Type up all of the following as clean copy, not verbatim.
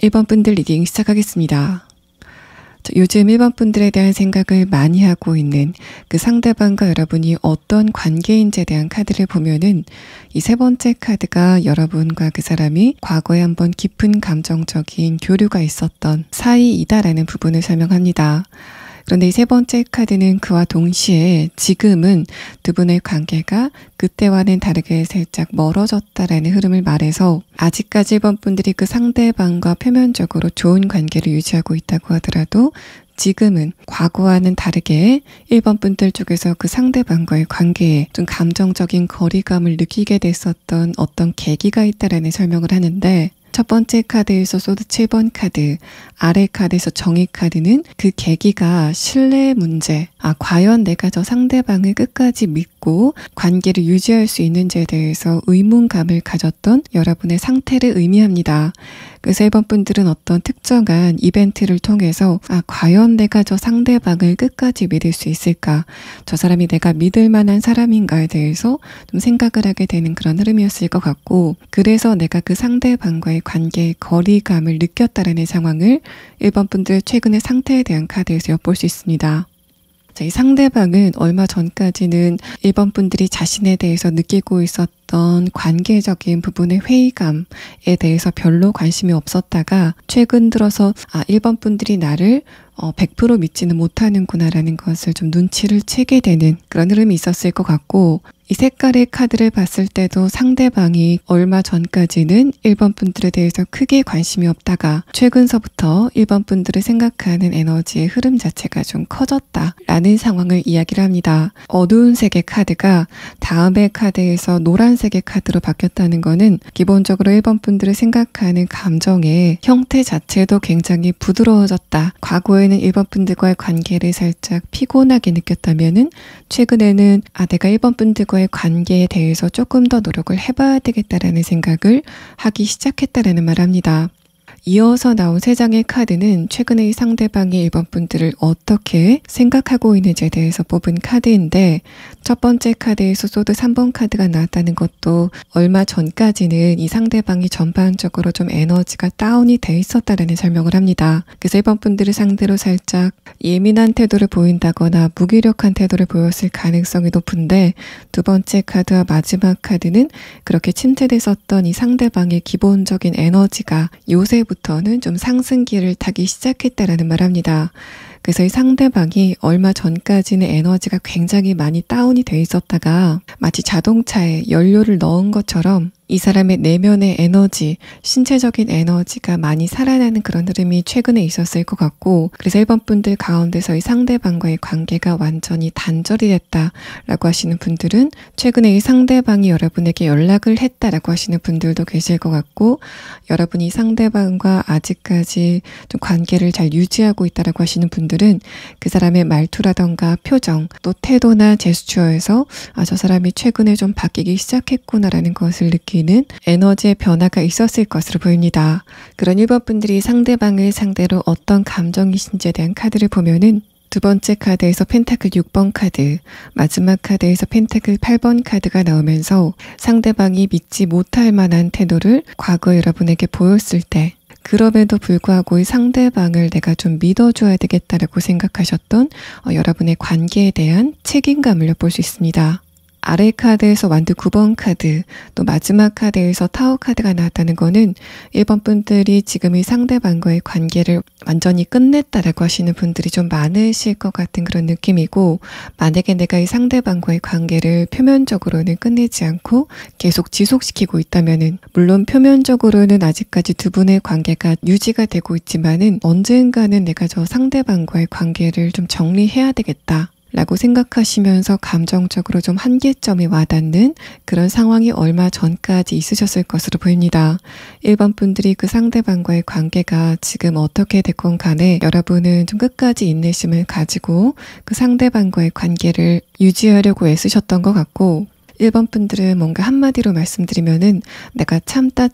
1번 분들 리딩 시작하겠습니다. 요즘 1번 분들에 대한 생각을 많이 하고 있는 그 상대방과 여러분이 어떤 관계인지에 대한 카드를 보면은 이 세 번째 카드가 여러분과 그 사람이 과거에 한번 깊은 감정적인 교류가 있었던 사이이다라는 부분을 설명합니다. 그런데 이 세 번째 카드는 그와 동시에 지금은 두 분의 관계가 그때와는 다르게 살짝 멀어졌다라는 흐름을 말해서 아직까지 1번 분들이 그 상대방과 표면적으로 좋은 관계를 유지하고 있다고 하더라도 지금은 과거와는 다르게 1번 분들 쪽에서 그 상대방과의 관계에 좀 감정적인 거리감을 느끼게 됐었던 어떤 계기가 있다라는 설명을 하는데, 첫 번째 카드에서 소드 7번 카드, 아래 카드에서 정의 카드는 그 계기가 신뢰 문제, 과연 내가 저 상대방을 끝까지 믿고 관계를 유지할 수 있는지에 대해서 의문감을 가졌던 여러분의 상태를 의미합니다. 그래서 1번 분들은 어떤 특정한 이벤트를 통해서 과연 내가 저 상대방을 끝까지 믿을 수 있을까? 저 사람이 내가 믿을 만한 사람인가에 대해서 좀 생각을 하게 되는 그런 흐름이었을 것 같고, 그래서 내가 그 상대방과의 관계의 거리감을 느꼈다라는 상황을 1번 분들 최근의 상태에 대한 카드에서 엿볼 수 있습니다. 이 상대방은 얼마 전까지는 1번 분들이 자신에 대해서 느끼고 있었던 관계적인 부분의 회의감에 대해서 별로 관심이 없었다가 최근 들어서 1번 분들이 나를 100% 믿지는 못하는구나라는 것을 좀 눈치를 채게 되는 그런 흐름이 있었을 것 같고, 이 색깔의 카드를 봤을 때도 상대방이 얼마 전까지는 1번 분들에 대해서 크게 관심이 없다가 최근서부터 1번 분들을 생각하는 에너지의 흐름 자체가 좀 커졌다라는 상황을 이야기를 합니다. 어두운 색의 카드가 다음의 카드에서 노란색의 카드로 바뀌었다는 거는 기본적으로 1번 분들을 생각하는 감정의 형태 자체도 굉장히 부드러워졌다. 과거에는 1번 분들과의 관계를 살짝 피곤하게 느꼈다면은 최근에는 내가 1번 분들과의 관계에 대해서 조금 더 노력을 해봐야 되겠다라는 생각을 하기 시작했다라는 말합니다. 이어서 나온 3장의 카드는 최근에 이 상대방이 1번 분들을 어떻게 생각하고 있는지에 대해서 뽑은 카드인데, 첫 번째 카드에서 소드 3번 카드가 나왔다는 것도 얼마 전까지는 이 상대방이 전반적으로 좀 에너지가 다운이 돼 있었다라는 설명을 합니다. 그래서 1번 분들을 상대로 살짝 예민한 태도를 보인다거나 무기력한 태도를 보였을 가능성이 높은데, 두 번째 카드와 마지막 카드는 그렇게 침체됐었던 이 상대방의 기본적인 에너지가 요새부터는 좀 상승기를 타기 시작했다라는 말합니다. 그래서 이 상대방이 얼마 전까지는 에너지가 굉장히 많이 다운이 돼 있었다가 마치 자동차에 연료를 넣은 것처럼 이 사람의 내면의 에너지, 신체적인 에너지가 많이 살아나는 그런 흐름이 최근에 있었을 것 같고, 그래서 1번 분들 가운데서 이 상대방과의 관계가 완전히 단절이 됐다라고 하시는 분들은 최근에 이 상대방이 여러분에게 연락을 했다라고 하시는 분들도 계실 것 같고, 여러분이 상대방과 아직까지 좀 관계를 잘 유지하고 있다라고 하시는 분들은 그 사람의 말투라던가 표정, 또 태도나 제스처에서 저 사람이 최근에 좀 바뀌기 시작했구나라는 것을 느끼는 에너지의 변화가 있었을 것으로 보입니다. 그런 1번 분들이 상대방을 상대로 어떤 감정이신지에 대한 카드를 보면은 두 번째 카드에서 펜타클 6번 카드, 마지막 카드에서 펜타클 8번 카드가 나오면서 상대방이 믿지 못할 만한 태도를 과거 여러분에게 보였을 때, 그럼에도 불구하고 이 상대방을 내가 좀 믿어줘야 되겠다라고 생각하셨던 여러분의 관계에 대한 책임감을 엿볼 수 있습니다. 아래 카드에서 완두 9번 카드, 또 마지막 카드에서 타워 카드가 나왔다는 거는 1번 분들이 지금 이 상대방과의 관계를 완전히 끝냈다라고 하시는 분들이 좀 많으실 것 같은 그런 느낌이고, 만약에 내가 이 상대방과의 관계를 표면적으로는 끝내지 않고 계속 지속시키고 있다면은, 물론 표면적으로는 아직까지 두 분의 관계가 유지가 되고 있지만은 언젠가는 내가 저 상대방과의 관계를 좀 정리해야 되겠다 라고 생각하시면서 감정적으로 좀 한계점이 와닿는 그런 상황이 얼마 전까지 있으셨을 것으로 보입니다. 1번 분들이 그 상대방과의 관계가 지금 어떻게 됐건 간에 여러분은 좀 끝까지 인내심을 가지고 그 상대방과의 관계를 유지하려고 애쓰셨던 것 같고, 1번 분들은 뭔가 한마디로 말씀드리면은 내가 참다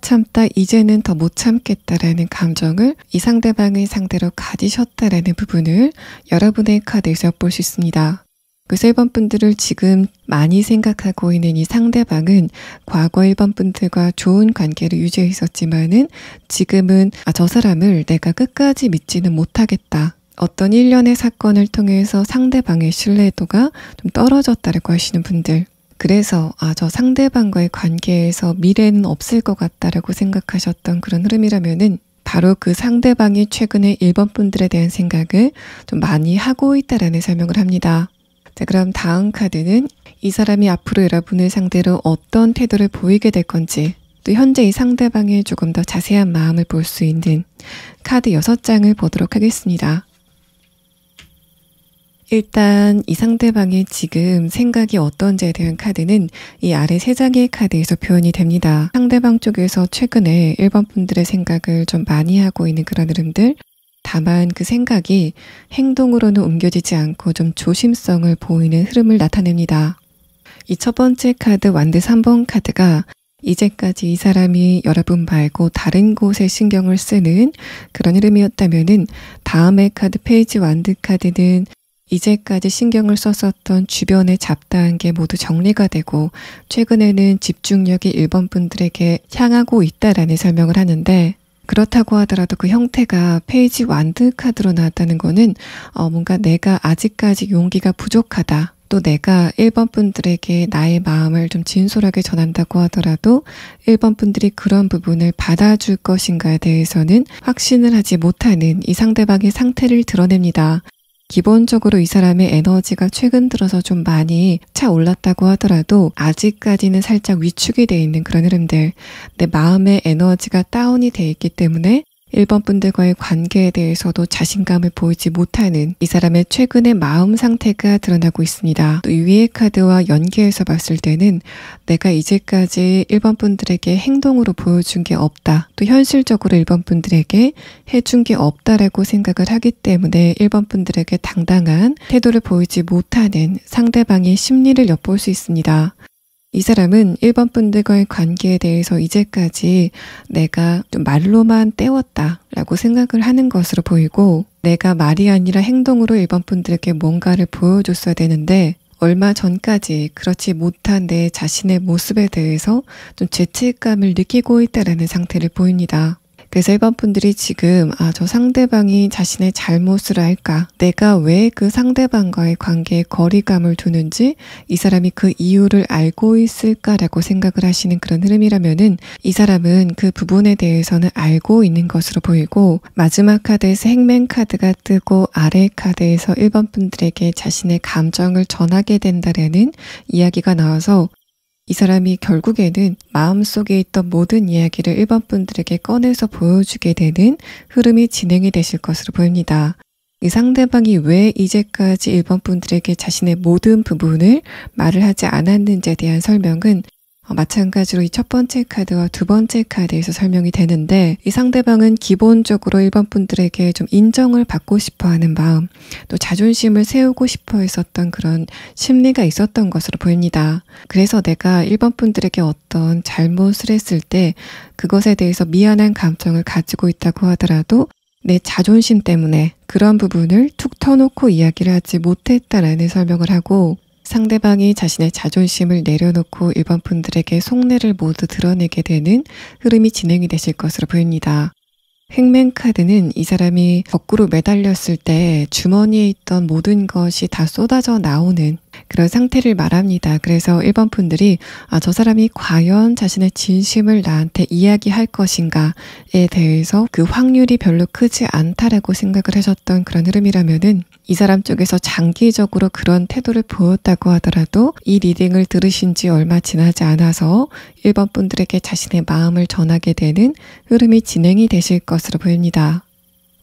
이제는 더 못 참겠다라는 감정을 이 상대방의 상대로 가지셨다라는 부분을 여러분의 카드에서 엿볼 수 있습니다. 그래서 1번 분들을 지금 많이 생각하고 있는 이 상대방은 과거 1번 분들과 좋은 관계를 유지해 있었지만은 지금은 저 사람을 내가 끝까지 믿지는 못하겠다. 어떤 일련의 사건을 통해서 상대방의 신뢰도가 좀 떨어졌다고 하시는 분들. 그래서 저 상대방과의 관계에서 미래는 없을 것 같다라고 생각하셨던 그런 흐름이라면은 바로 그 상대방이 최근에 1번 분들에 대한 생각을 좀 많이 하고 있다라는 설명을 합니다. 자, 그럼 다음 카드는 이 사람이 앞으로 여러분을 상대로 어떤 태도를 보이게 될 건지, 또 현재 이 상대방의 조금 더 자세한 마음을 볼 수 있는 카드 6장을 보도록 하겠습니다. 일단 이 상대방의 지금 생각이 어떤지에 대한 카드는 이 아래 3장의 카드에서 표현이 됩니다. 상대방 쪽에서 최근에 1번 분들의 생각을 좀 많이 하고 있는 그런 흐름들, 다만 그 생각이 행동으로는 옮겨지지 않고 좀 조심성을 보이는 흐름을 나타냅니다. 이 첫 번째 카드 완드 3번 카드가 이제까지 이 사람이 여러분 말고 다른 곳에 신경을 쓰는 그런 흐름이었다면은 다음의 카드 페이지 완드 카드는 이제까지 신경을 썼었던 주변의 잡다한 게 모두 정리가 되고 최근에는 집중력이 1번 분들에게 향하고 있다라는 설명을 하는데, 그렇다고 하더라도 그 형태가 페이지 완드 카드로 나왔다는 거는 뭔가 내가 아직까지 용기가 부족하다. 또 내가 1번 분들에게 나의 마음을 좀 진솔하게 전한다고 하더라도 1번 분들이 그런 부분을 받아줄 것인가에 대해서는 확신을 하지 못하는 이 상대방의 상태를 드러냅니다. 기본적으로 이 사람의 에너지가 최근 들어서 좀 많이 차올랐다고 하더라도 아직까지는 살짝 위축이 돼 있는 그런 흐름들, 내 마음의 에너지가 다운이 돼 있기 때문에 1번 분들과의 관계에 대해서도 자신감을 보이지 못하는 이 사람의 최근의 마음 상태가 드러나고 있습니다. 또 위의 카드와 연계해서 봤을 때는 내가 이제까지 1번 분들에게 행동으로 보여준 게 없다. 또 현실적으로 1번 분들에게 해준 게 없다라고 생각을 하기 때문에 1번 분들에게 당당한 태도를 보이지 못하는 상대방의 심리를 엿볼 수 있습니다. 이 사람은 1번 분들과의 관계에 대해서 이제까지 내가 좀 말로만 때웠다라고 생각을 하는 것으로 보이고, 내가 말이 아니라 행동으로 1번 분들에게 뭔가를 보여줬어야 되는데 얼마 전까지 그렇지 못한 내 자신의 모습에 대해서 좀 죄책감을 느끼고 있다라는 상태를 보입니다. 그래서 1번 분들이 지금 저 상대방이 자신의 잘못을 알까? 내가 왜 그 상대방과의 관계에 거리감을 두는지 이 사람이 그 이유를 알고 있을까라고 생각을 하시는 그런 흐름이라면은 이 사람은 그 부분에 대해서는 알고 있는 것으로 보이고, 마지막 카드에서 행맨 카드가 뜨고 아래 카드에서 1번 분들에게 자신의 감정을 전하게 된다라는 이야기가 나와서 이 사람이 결국에는 마음속에 있던 모든 이야기를 1번 분들에게 꺼내서 보여주게 되는 흐름이 진행이 되실 것으로 보입니다. 이 상대방이 왜 이제까지 1번 분들에게 자신의 모든 부분을 말을 하지 않았는지에 대한 설명은 마찬가지로 이 첫 번째 카드와 두 번째 카드에서 설명이 되는데, 이 상대방은 기본적으로 1번 분들에게 좀 인정을 받고 싶어하는 마음, 또 자존심을 세우고 싶어 했었던 그런 심리가 있었던 것으로 보입니다. 그래서 내가 1번 분들에게 어떤 잘못을 했을 때 그것에 대해서 미안한 감정을 가지고 있다고 하더라도 내 자존심 때문에 그런 부분을 툭 터놓고 이야기를 하지 못했다라는 설명을 하고, 상대방이 자신의 자존심을 내려놓고 1번 분들에게 속내를 모두 드러내게 되는 흐름이 진행이 되실 것으로 보입니다. 행맨 카드는 이 사람이 거꾸로 매달렸을 때 주머니에 있던 모든 것이 다 쏟아져 나오는 그런 상태를 말합니다. 그래서 1번 분들이 저 사람이 과연 자신의 진심을 나한테 이야기할 것인가에 대해서 그 확률이 별로 크지 않다라고 생각을 하셨던 그런 흐름이라면은, 이 사람 쪽에서 장기적으로 그런 태도를 보였다고 하더라도 이 리딩을 들으신 지 얼마 지나지 않아서 1번 분들에게 자신의 마음을 전하게 되는 흐름이 진행이 되실 것으로 보입니다.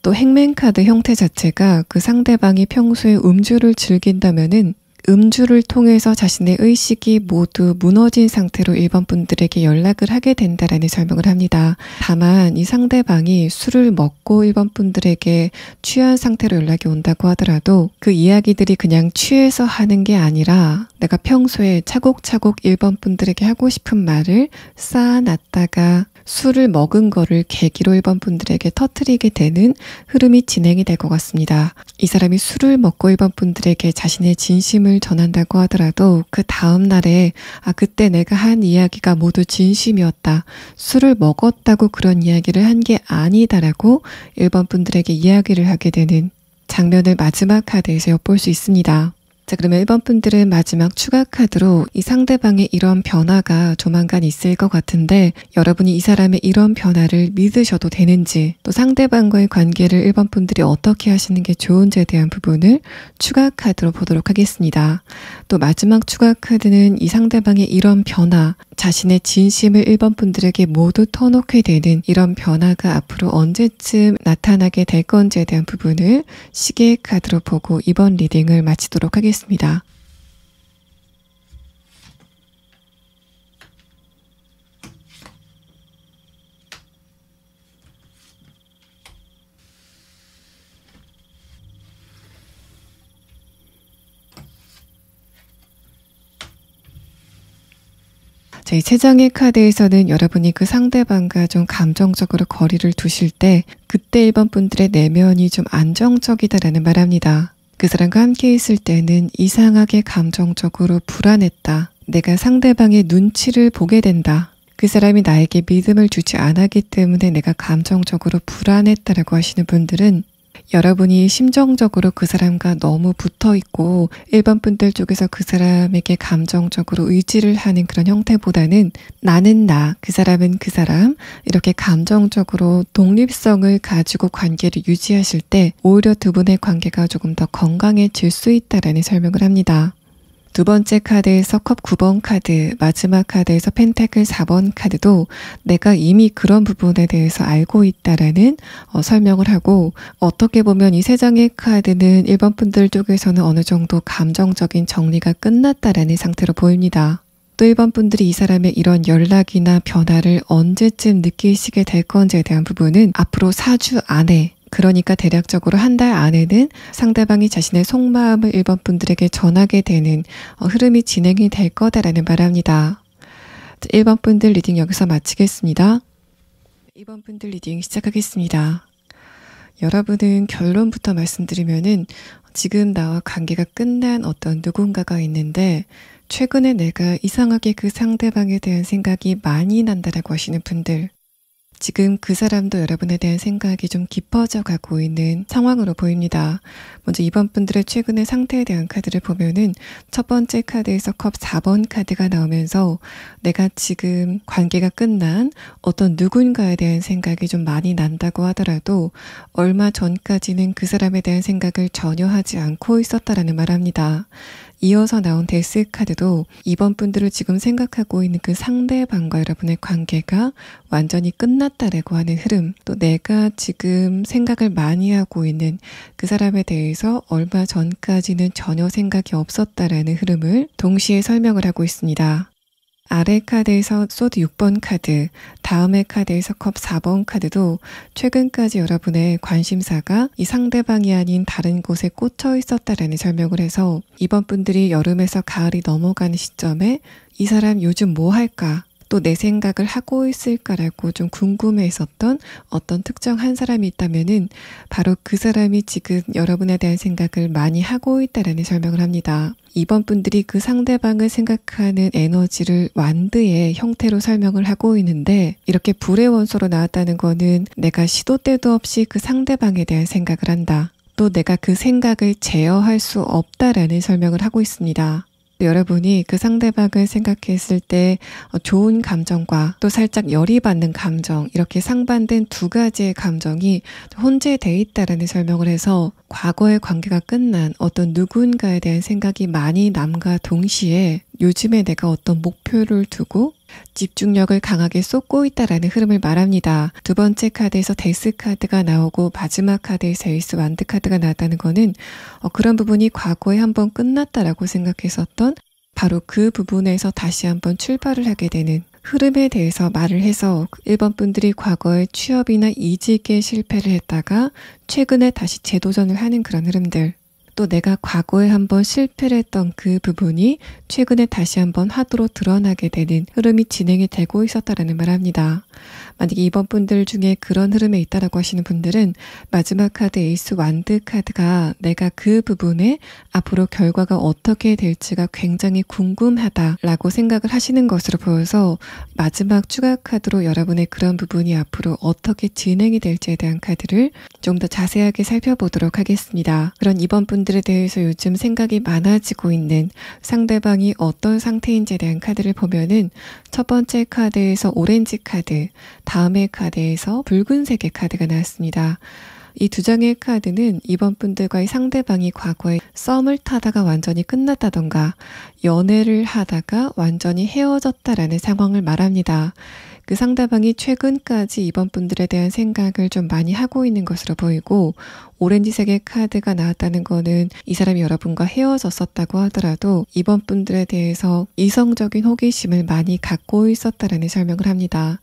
또 행맨 카드 형태 자체가 그 상대방이 평소에 음주를 즐긴다면은 음주를 통해서 자신의 의식이 모두 무너진 상태로 1번 분들에게 연락을 하게 된다라는 설명을 합니다. 다만 이 상대방이 술을 먹고 1번 분들에게 취한 상태로 연락이 온다고 하더라도 그 이야기들이 그냥 취해서 하는 게 아니라 내가 평소에 차곡차곡 1번 분들에게 하고 싶은 말을 쌓아놨다가 술을 먹은 거를 계기로 1번 분들에게 터뜨리게 되는 흐름이 진행이 될 것 같습니다. 이 사람이 술을 먹고 1번 분들에게 자신의 진심을 전한다고 하더라도 그 다음 날에 그때 내가 한 이야기가 모두 진심이었다. 술을 먹었다고 그런 이야기를 한 게 아니다라고 1번 분들에게 이야기를 하게 되는 장면을 마지막 카드에서 엿볼 수 있습니다. 자, 그러면 1번 분들은 마지막 추가 카드로 이 상대방의 이런 변화가 조만간 있을 것 같은데 여러분이 이 사람의 이런 변화를 믿으셔도 되는지 또 상대방과의 관계를 1번 분들이 어떻게 하시는 게 좋은지에 대한 부분을 추가 카드로 보도록 하겠습니다. 또 마지막 추가 카드는 이 상대방의 이런 변화, 자신의 진심을 1번 분들에게 모두 터놓게 되는 이런 변화가 앞으로 언제쯤 나타나게 될 건지에 대한 부분을 시계 카드로 보고 이번 리딩을 마치도록 하겠습니다. 자, 이 3장의 카드에서는 여러분이 그 상대방과 좀 감정적으로 거리를 두실 때 그때 1번 분들의 내면이 좀 안정적이다라는 말합니다. 그 사람과 함께 있을 때는 이상하게 감정적으로 불안했다. 내가 상대방의 눈치를 보게 된다. 그 사람이 나에게 믿음을 주지 않았기 때문에 내가 감정적으로 불안했다라고 하시는 분들은 여러분이 심정적으로 그 사람과 너무 붙어 있고 1번 분들 쪽에서 그 사람에게 감정적으로 의지를 하는 그런 형태보다는 나는 나, 그 사람은 그 사람 이렇게 감정적으로 독립성을 가지고 관계를 유지하실 때 오히려 두 분의 관계가 조금 더 건강해질 수 있다라는 설명을 합니다. 두 번째 카드에서 컵 9번 카드, 마지막 카드에서 펜타클 4번 카드도 내가 이미 그런 부분에 대해서 알고 있다라는 설명을 하고 어떻게 보면 이 3장의 카드는 1번 분들 쪽에서는 어느 정도 감정적인 정리가 끝났다라는 상태로 보입니다. 또 1번 분들이 이 사람의 이런 연락이나 변화를 언제쯤 느끼시게 될 건지에 대한 부분은 앞으로 4주 안에 그러니까 대략적으로 한 달 안에는 상대방이 자신의 속마음을 1번 분들에게 전하게 되는 흐름이 진행이 될 거다라는 말합니다. 1번 분들 리딩 여기서 마치겠습니다. 2번 분들 리딩 시작하겠습니다. 여러분은 결론부터 말씀드리면은 지금 나와 관계가 끝난 어떤 누군가가 있는데 최근에 내가 이상하게 그 상대방에 대한 생각이 많이 난다라고 하시는 분들, 지금 그 사람도 여러분에 대한 생각이 좀 깊어져 가고 있는 상황으로 보입니다. 먼저 2번 분들의 최근의 상태에 대한 카드를 보면은 첫 번째 카드에서 컵 4번 카드가 나오면서 내가 지금 관계가 끝난 어떤 누군가에 대한 생각이 좀 많이 난다고 하더라도 얼마 전까지는 그 사람에 대한 생각을 전혀 하지 않고 있었다라는 말합니다. 이어서 나온 데스 카드도 2번 분들을 지금 생각하고 있는 그 상대방과 여러분의 관계가 완전히 끝났다라고 하는 흐름, 또 내가 지금 생각을 많이 하고 있는 그 사람에 대해서 얼마 전까지는 전혀 생각이 없었다라는 흐름을 동시에 설명을 하고 있습니다. 아래 카드에서 소드 6번 카드, 다음의 카드에서 컵 4번 카드도 최근까지 여러분의 관심사가 이 상대방이 아닌 다른 곳에 꽂혀 있었다라는 설명을 해서 이번 분들이 여름에서 가을이 넘어가는 시점에 이 사람 요즘 뭐 할까? 또 내 생각을 하고 있을까라고 좀 궁금해했었던 어떤 특정 한 사람이 있다면은 바로 그 사람이 지금 여러분에 대한 생각을 많이 하고 있다라는 설명을 합니다. 이번 분들이 그 상대방을 생각하는 에너지를 완드의 형태로 설명을 하고 있는데 이렇게 불의 원소로 나왔다는 거는 내가 시도 때도 없이 그 상대방에 대한 생각을 한다. 또 내가 그 생각을 제어할 수 없다라는 설명을 하고 있습니다. 여러분이 그 상대방을 생각했을 때 좋은 감정과 또 살짝 열이 받는 감정, 이렇게 상반된 두 가지의 감정이 혼재되어 있다라는 설명을 해서 과거의 관계가 끝난 어떤 누군가에 대한 생각이 많이 남과 동시에 요즘에 내가 어떤 목표를 두고 집중력을 강하게 쏟고 있다라는 흐름을 말합니다. 두 번째 카드에서 데스 카드가 나오고 마지막 카드에서 에이스 완드 카드가 나왔다는 거는 그런 부분이 과거에 한번 끝났다라고 생각했었던 바로 그 부분에서 다시 한번 출발을 하게 되는 흐름에 대해서 말을 해서 1번 분들이 과거에 취업이나 이직에 실패를 했다가 최근에 다시 재도전을 하는 그런 흐름들, 또 내가 과거에 한번 실패를 했던 그 부분이 최근에 다시 한번 화두로 드러나게 되는 흐름이 진행이 되고 있었다라는 말합니다. 만약에 이번 분들 중에 그런 흐름에 있다라고 하시는 분들은 마지막 카드 에이스 완드 카드가 내가 그 부분에 앞으로 결과가 어떻게 될지가 굉장히 궁금하다라고 생각을 하시는 것으로 보여서 마지막 추가 카드로 여러분의 그런 부분이 앞으로 어떻게 진행이 될지에 대한 카드를 좀 더 자세하게 살펴보도록 하겠습니다. 그런 이번 분들에 대해서 요즘 생각이 많아지고 있는 상대방이 어떤 상태인지에 대한 카드를 보면은 첫 번째 카드에서 오렌지 카드, 다음의 카드에서 붉은색의 카드가 나왔습니다. 이 두 장의 카드는 이번 분들과의 상대방이 과거에 썸을 타다가 완전히 끝났다던가 연애를 하다가 완전히 헤어졌다라는 상황을 말합니다. 그 상대방이 최근까지 이번 분들에 대한 생각을 좀 많이 하고 있는 것으로 보이고 오렌지색의 카드가 나왔다는 거는 이 사람이 여러분과 헤어졌었다고 하더라도 이번 분들에 대해서 이성적인 호기심을 많이 갖고 있었다라는 설명을 합니다.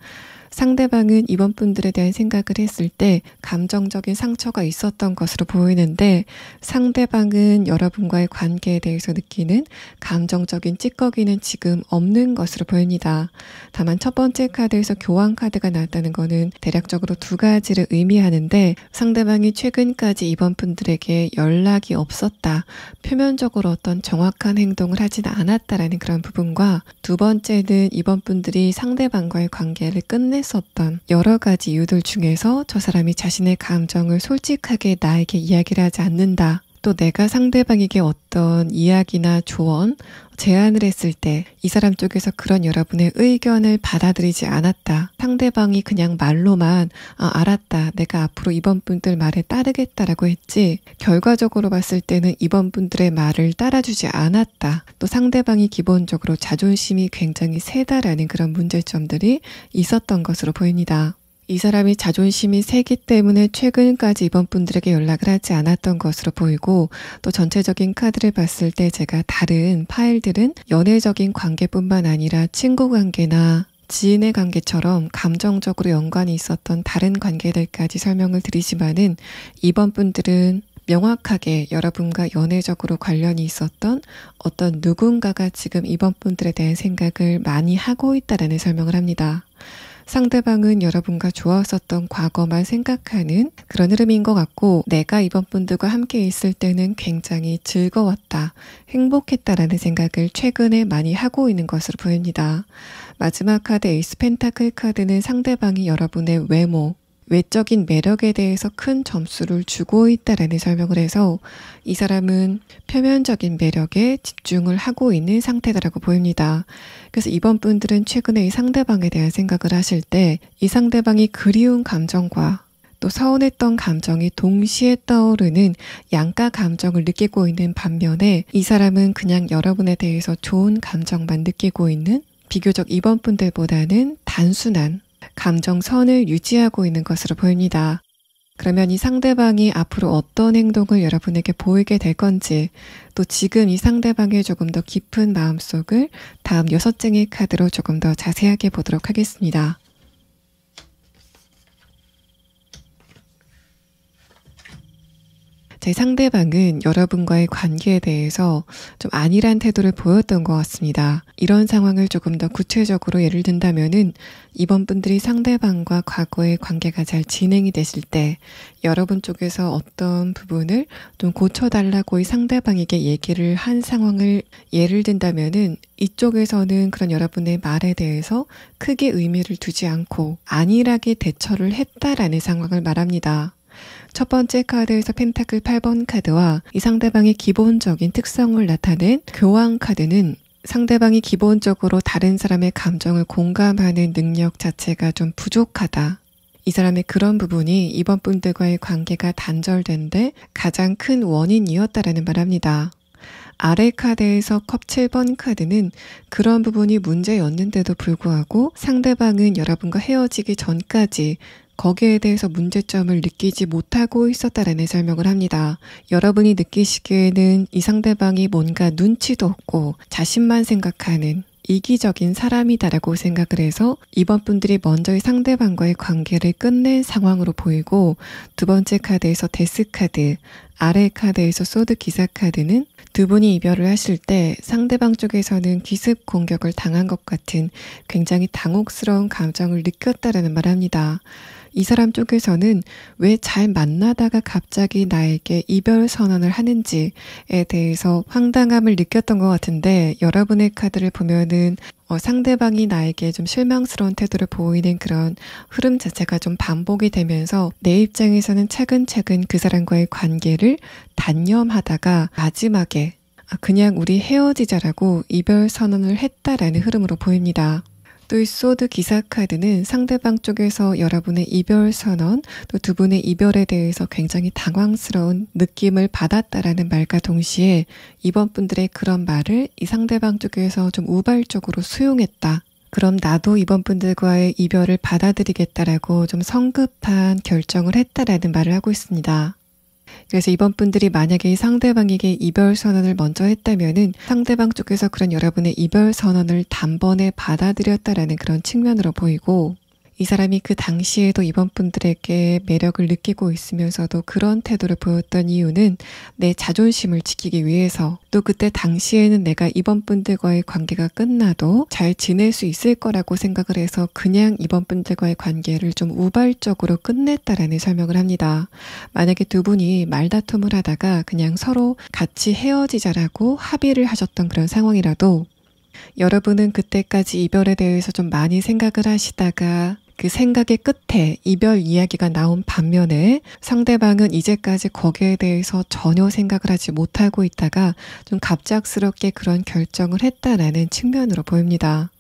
상대방은 이번 분들에 대한 생각을 했을 때 감정적인 상처가 있었던 것으로 보이는데 상대방은 여러분과의 관계에 대해서 느끼는 감정적인 찌꺼기는 지금 없는 것으로 보입니다. 다만 첫 번째 카드에서 교환 카드가 나왔다는 것은 대략적으로 두 가지를 의미하는데 상대방이 최근까지 이번 분들에게 연락이 없었다. 표면적으로 어떤 정확한 행동을 하진 않았다라는 그런 부분과 두 번째는 이번 분들이 상대방과의 관계를 끝냈었던 여러 가지 이유들 중에서 저 사람이 자신의 감정을 솔직하게 나에게 이야기를 하지 않는다. 또 내가 상대방에게 어떤 이야기나 조언, 제안을 했을 때 이 사람 쪽에서 그런 여러분의 의견을 받아들이지 않았다. 상대방이 그냥 말로만 알았다. 내가 앞으로 이번 분들 말에 따르겠다라고 했지 결과적으로 봤을 때는 이번 분들의 말을 따라주지 않았다. 또 상대방이 기본적으로 자존심이 굉장히 세다라는 그런 문제점들이 있었던 것으로 보입니다. 이 사람이 자존심이 세기 때문에 최근까지 이번 분들에게 연락을 하지 않았던 것으로 보이고 또 전체적인 카드를 봤을 때 제가 다른 파일들은 연애적인 관계뿐만 아니라 친구 관계나 지인의 관계처럼 감정적으로 연관이 있었던 다른 관계들까지 설명을 드리지만은 이번 분들은 명확하게 여러분과 연애적으로 관련이 있었던 어떤 누군가가 지금 이번 분들에 대한 생각을 많이 하고 있다라는 설명을 합니다. 상대방은 여러분과 좋았었던 과거만 생각하는 그런 흐름인 것 같고 내가 이번 분들과 함께 있을 때는 굉장히 즐거웠다, 행복했다라는 생각을 최근에 많이 하고 있는 것으로 보입니다. 마지막 카드 에이스 펜타클 카드는 상대방이 여러분의 외모, 외적인 매력에 대해서 큰 점수를 주고 있다라는 설명을 해서 이 사람은 표면적인 매력에 집중을 하고 있는 상태다라고 보입니다. 그래서 이번 분들은 최근에 이 상대방에 대한 생각을 하실 때 이 상대방이 그리운 감정과 또 서운했던 감정이 동시에 떠오르는 양가 감정을 느끼고 있는 반면에 이 사람은 그냥 여러분에 대해서 좋은 감정만 느끼고 있는 비교적 이번 분들보다는 단순한 감정선을 유지하고 있는 것으로 보입니다. 그러면 이 상대방이 앞으로 어떤 행동을 여러분에게 보이게 될 건지 또 지금 이 상대방의 조금 더 깊은 마음속을 다음 6장의 카드로 조금 더 자세하게 보도록 하겠습니다. 제 상대방은 여러분과의 관계에 대해서 좀 안일한 태도를 보였던 것 같습니다. 이런 상황을 조금 더 구체적으로 예를 든다면은 이번 분들이 상대방과 과거의 관계가 잘 진행이 되실 때 여러분 쪽에서 어떤 부분을 좀 고쳐달라고 이 상대방에게 얘기를 한 상황을 예를 든다면은 이쪽에서는 그런 여러분의 말에 대해서 크게 의미를 두지 않고 안일하게 대처를 했다라는 상황을 말합니다. 첫 번째 카드에서 펜타클 8번 카드와 이 상대방의 기본적인 특성을 나타낸 교환 카드는 상대방이 기본적으로 다른 사람의 감정을 공감하는 능력 자체가 좀 부족하다. 이 사람의 그런 부분이 이번 분들과의 관계가 단절된 데 가장 큰 원인이었다라는 말합니다. 아래 카드에서 컵 7번 카드는 그런 부분이 문제였는데도 불구하고 상대방은 여러분과 헤어지기 전까지 거기에 대해서 문제점을 느끼지 못하고 있었다라는 설명을 합니다. 여러분이 느끼시기에는 이 상대방이 뭔가 눈치도 없고 자신만 생각하는 이기적인 사람이다라고 생각을 해서 이번 분들이 먼저 이 상대방과의 관계를 끝낸 상황으로 보이고, 두 번째 카드에서 데스 카드, 아래 카드에서 소드 기사 카드는 두 분이 이별을 하실 때 상대방 쪽에서는 기습 공격을 당한 것 같은 굉장히 당혹스러운 감정을 느꼈다라는 말을 합니다. 이 사람 쪽에서는 왜 잘 만나다가 갑자기 나에게 이별 선언을 하는지에 대해서 황당함을 느꼈던 것 같은데, 여러분의 카드를 보면은 상대방이 나에게 좀 실망스러운 태도를 보이는 그런 흐름 자체가 좀 반복이 되면서 내 입장에서는 차근차근 그 사람과의 관계를 단념하다가 마지막에 그냥 우리 헤어지자라고 이별 선언을 했다라는 흐름으로 보입니다. 또 이 소드 기사 카드는 상대방 쪽에서 여러분의 이별 선언, 또 두 분의 이별에 대해서 굉장히 당황스러운 느낌을 받았다라는 말과 동시에 이번 분들의 그런 말을 이 상대방 쪽에서 좀 우발적으로 수용했다. 그럼 나도 이번 분들과의 이별을 받아들이겠다라고 좀 성급한 결정을 했다라는 말을 하고 있습니다. 그래서 이번 분들이 만약에 이 상대방에게 이별 선언을 먼저 했다면은 상대방 쪽에서 그런 여러분의 이별 선언을 단번에 받아들였다라는 그런 측면으로 보이고, 이 사람이 그 당시에도 이번 분들에게 매력을 느끼고 있으면서도 그런 태도를 보였던 이유는 내 자존심을 지키기 위해서, 또 그때 당시에는 내가 이번 분들과의 관계가 끝나도 잘 지낼 수 있을 거라고 생각을 해서 그냥 이번 분들과의 관계를 좀 우발적으로 끝냈다라는 설명을 합니다. 만약에 두 분이 말다툼을 하다가 그냥 서로 같이 헤어지자라고 합의를 하셨던 그런 상황이라도, 여러분은 그때까지 이별에 대해서 좀 많이 생각을 하시다가 그 생각의 끝에 이별 이야기가 나온 반면에 상대방은 이제까지 거기에 대해서 전혀 생각을 하지 못하고 있다가 좀 갑작스럽게 그런 결정을 했다라는 측면으로 보입니다.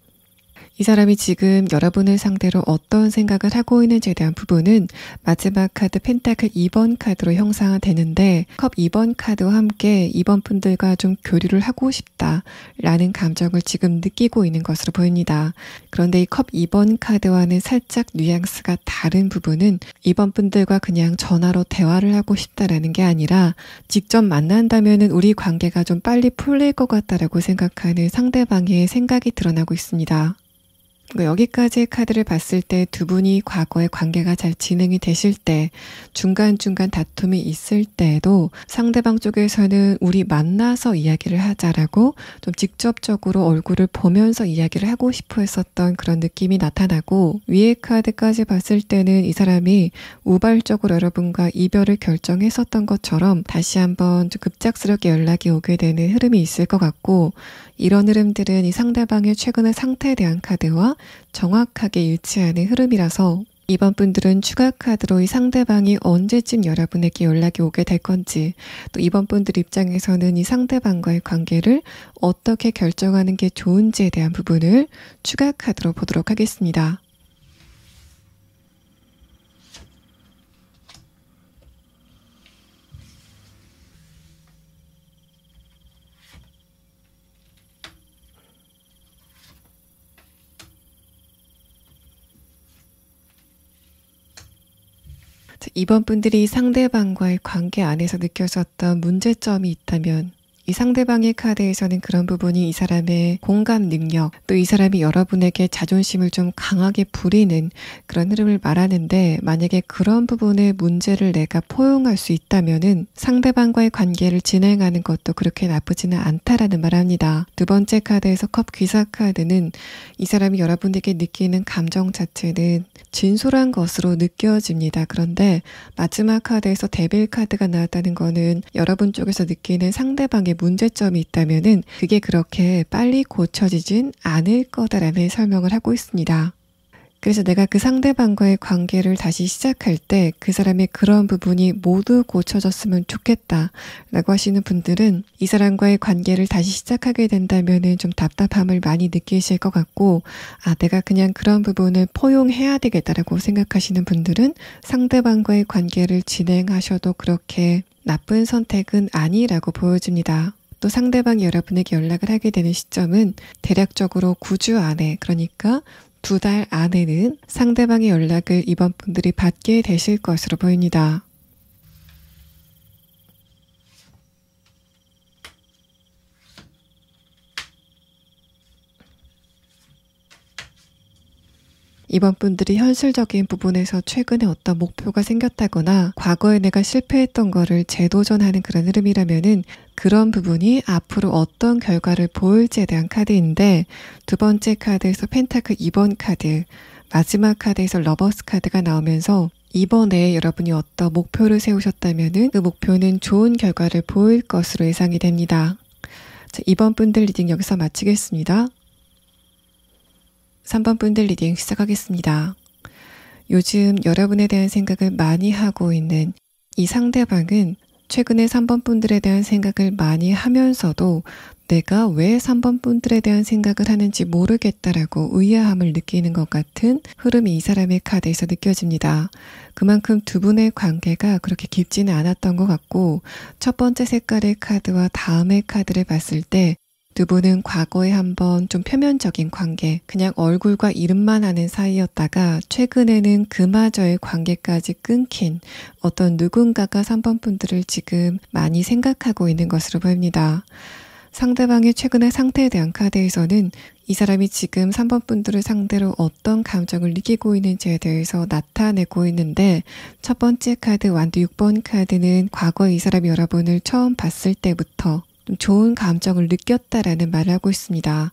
이 사람이 지금 여러분을 상대로 어떤 생각을 하고 있는지에 대한 부분은 마지막 카드 펜타클 2번 카드로 형상화되는데, 컵 2번 카드와 함께 이번 분들과 좀 교류를 하고 싶다라는 감정을 지금 느끼고 있는 것으로 보입니다. 그런데 이 컵 2번 카드와는 살짝 뉘앙스가 다른 부분은 이번 분들과 그냥 전화로 대화를 하고 싶다라는 게 아니라 직접 만난다면은 우리 관계가 좀 빨리 풀릴 것 같다라고 생각하는 상대방의 생각이 드러나고 있습니다. 여기까지의 카드를 봤을 때 두 분이 과거의 관계가 잘 진행이 되실 때, 중간중간 다툼이 있을 때에도 상대방 쪽에서는 우리 만나서 이야기를 하자라고 좀 직접적으로 얼굴을 보면서 이야기를 하고 싶어 했었던 그런 느낌이 나타나고, 위의 카드까지 봤을 때는 이 사람이 우발적으로 여러분과 이별을 결정했었던 것처럼 다시 한번 좀 급작스럽게 연락이 오게 되는 흐름이 있을 것 같고, 이런 흐름들은 이 상대방의 최근의 상태에 대한 카드와 정확하게 일치하는 흐름이라서 이번 분들은 추가 카드로 이 상대방이 언제쯤 여러분에게 연락이 오게 될 건지, 또 이번 분들 입장에서는 이 상대방과의 관계를 어떻게 결정하는 게 좋은지에 대한 부분을 추가 카드로 보도록 하겠습니다. 이번 분들이 상대방과의 관계 안에서 느껴졌던 문제점이 있다면, 이 상대방의 카드에서는 그런 부분이 이 사람의 공감 능력, 또 이 사람이 여러분에게 자존심을 좀 강하게 부리는 그런 흐름을 말하는데, 만약에 그런 부분의 문제를 내가 포용할 수 있다면은 상대방과의 관계를 진행하는 것도 그렇게 나쁘지는 않다라는 말을 합니다. 두 번째 카드에서 컵 귀사 카드는 이 사람이 여러분에게 느끼는 감정 자체는 진솔한 것으로 느껴집니다. 그런데 마지막 카드에서 데빌 카드가 나왔다는 거는 여러분 쪽에서 느끼는 상대방의 문제점이 있다면은 그게 그렇게 빨리 고쳐지진 않을 거다라는 설명을 하고 있습니다. 그래서 내가 그 상대방과의 관계를 다시 시작할 때 그 사람의 그런 부분이 모두 고쳐졌으면 좋겠다 라고 하시는 분들은 이 사람과의 관계를 다시 시작하게 된다면은 좀 답답함을 많이 느끼실 것 같고, 내가 그냥 그런 부분을 포용해야 되겠다라고 생각하시는 분들은 상대방과의 관계를 진행하셔도 그렇게 나쁜 선택은 아니라고 보여집니다. 또 상대방이 여러분에게 연락을 하게 되는 시점은 대략적으로 9주 안에, 그러니까 2달 안에는 상대방의 연락을 이번 분들이 받게 되실 것으로 보입니다. 이번 분들이 현실적인 부분에서 최근에 어떤 목표가 생겼다거나 과거에 내가 실패했던 거를 재도전하는 그런 흐름이라면은 그런 부분이 앞으로 어떤 결과를 보일지에 대한 카드인데, 두 번째 카드에서 펜타클 2번 카드, 마지막 카드에서 러버스 카드가 나오면서 이번에 여러분이 어떤 목표를 세우셨다면은 그 목표는 좋은 결과를 보일 것으로 예상이 됩니다. 자, 2번 분들 리딩 여기서 마치겠습니다. 3번 분들 리딩 시작하겠습니다. 요즘 여러분에 대한 생각을 많이 하고 있는 이 상대방은 최근에 3번 분들에 대한 생각을 많이 하면서도 내가 왜 3번 분들에 대한 생각을 하는지 모르겠다라고 의아함을 느끼는 것 같은 흐름이 이 사람의 카드에서 느껴집니다. 그만큼 두 분의 관계가 그렇게 깊지는 않았던 것 같고, 첫 번째 색깔의 카드와 다음의 카드를 봤을 때 두 분은 과거에 한번 좀 표면적인 관계, 그냥 얼굴과 이름만 아는 사이였다가 최근에는 그마저의 관계까지 끊긴 어떤 누군가가 3번 분들을 지금 많이 생각하고 있는 것으로 보입니다. 상대방의 최근의 상태에 대한 카드에서는 이 사람이 지금 3번 분들을 상대로 어떤 감정을 느끼고 있는지에 대해서 나타내고 있는데, 첫 번째 카드 완드 6번 카드는 과거에 이 사람이 여러분을 처음 봤을 때부터 좀 좋은 감정을 느꼈다라는 말을 하고 있습니다.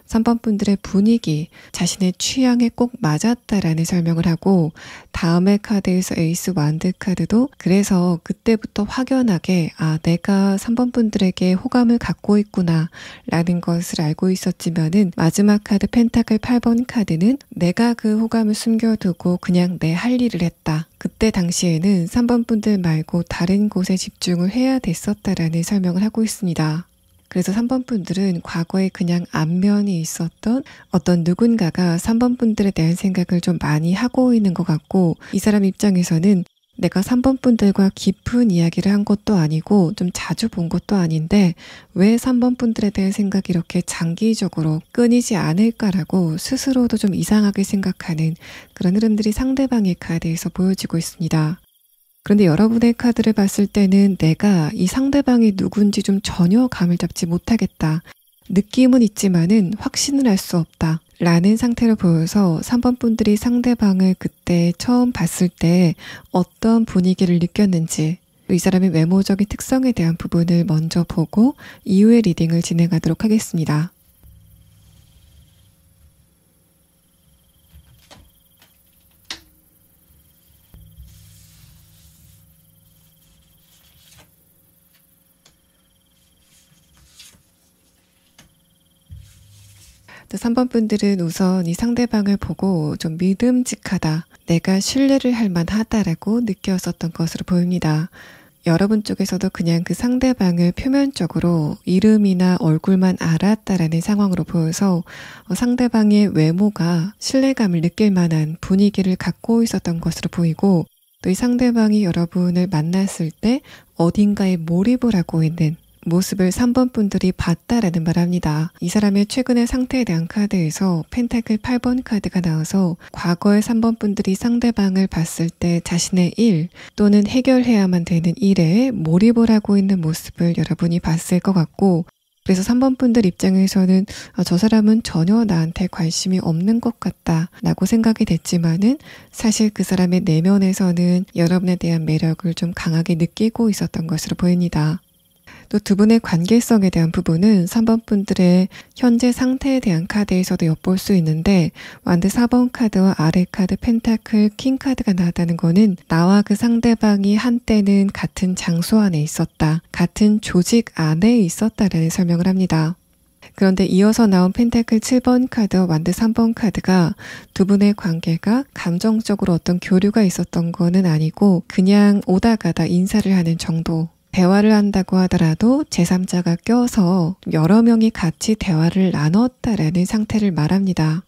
3번 분들의 분위기, 자신의 취향에 꼭 맞았다라는 설명을 하고, 다음의 카드에서 에이스 완드 카드도 그래서 그때부터 확연하게 내가 3번 분들에게 호감을 갖고 있구나 라는 것을 알고 있었지만은, 마지막 카드 펜타클 8번 카드는 내가 그 호감을 숨겨두고 그냥 내 할 일을 했다. 그때 당시에는 3번 분들 말고 다른 곳에 집중을 해야 됐었다라는 설명을 하고 있습니다. 그래서 3번 분들은 과거에 그냥 안면이 있었던 어떤 누군가가 3번 분들에 대한 생각을 좀 많이 하고 있는 것 같고, 이 사람 입장에서는 내가 3번 분들과 깊은 이야기를 한 것도 아니고 좀 자주 본 것도 아닌데 왜 3번 분들에 대한 생각이 이렇게 장기적으로 끊이지 않을까라고 스스로도 좀 이상하게 생각하는 그런 흐름들이 상대방의 카드에서 보여지고 있습니다. 그런데 여러분의 카드를 봤을 때는 내가 이 상대방이 누군지 좀 전혀 감을 잡지 못하겠다. 느낌은 있지만은 확신을 할 수 없다. 라는 상태로 보여서 3번 분들이 상대방을 그때 처음 봤을 때 어떤 분위기를 느꼈는지, 이 사람의 외모적인 특성에 대한 부분을 먼저 보고 이후에 리딩을 진행하도록 하겠습니다. 또 3번 분들은 우선 이 상대방을 보고 좀 믿음직하다, 내가 신뢰를 할 만하다라고 느꼈었던 것으로 보입니다. 여러분 쪽에서도 그냥 그 상대방을 표면적으로 이름이나 얼굴만 알았다라는 상황으로 보여서 상대방의 외모가 신뢰감을 느낄 만한 분위기를 갖고 있었던 것으로 보이고, 또 이 상대방이 여러분을 만났을 때 어딘가에 몰입을 하고 있는 모습을 3번 분들이 봤다라는 말을 합니다. 이 사람의 최근의 상태에 대한 카드에서 펜타클 8번 카드가 나와서 과거의 3번 분들이 상대방을 봤을 때 자신의 일 또는 해결해야만 되는 일에 몰입을 하고 있는 모습을 여러분이 봤을 것 같고, 그래서 3번 분들 입장에서는 저 사람은 전혀 나한테 관심이 없는 것 같다 라고 생각이 됐지만은 사실 그 사람의 내면에서는 여러분에 대한 매력을 좀 강하게 느끼고 있었던 것으로 보입니다. 또 두 분의 관계성에 대한 부분은 3번 분들의 현재 상태에 대한 카드에서도 엿볼 수 있는데, 완드 4번 카드와 아래 카드 펜타클 킹 카드가 나왔다는 거는 나와 그 상대방이 한때는 같은 장소 안에 있었다, 같은 조직 안에 있었다라는 설명을 합니다. 그런데 이어서 나온 펜타클 7번 카드와 완드 3번 카드가 두 분의 관계가 감정적으로 어떤 교류가 있었던 거는 아니고 그냥 오다 가다 인사를 하는 정도, 대화를 한다고 하더라도 제3자가 껴서 여러 명이 같이 대화를 나눴다라는 상태를 말합니다.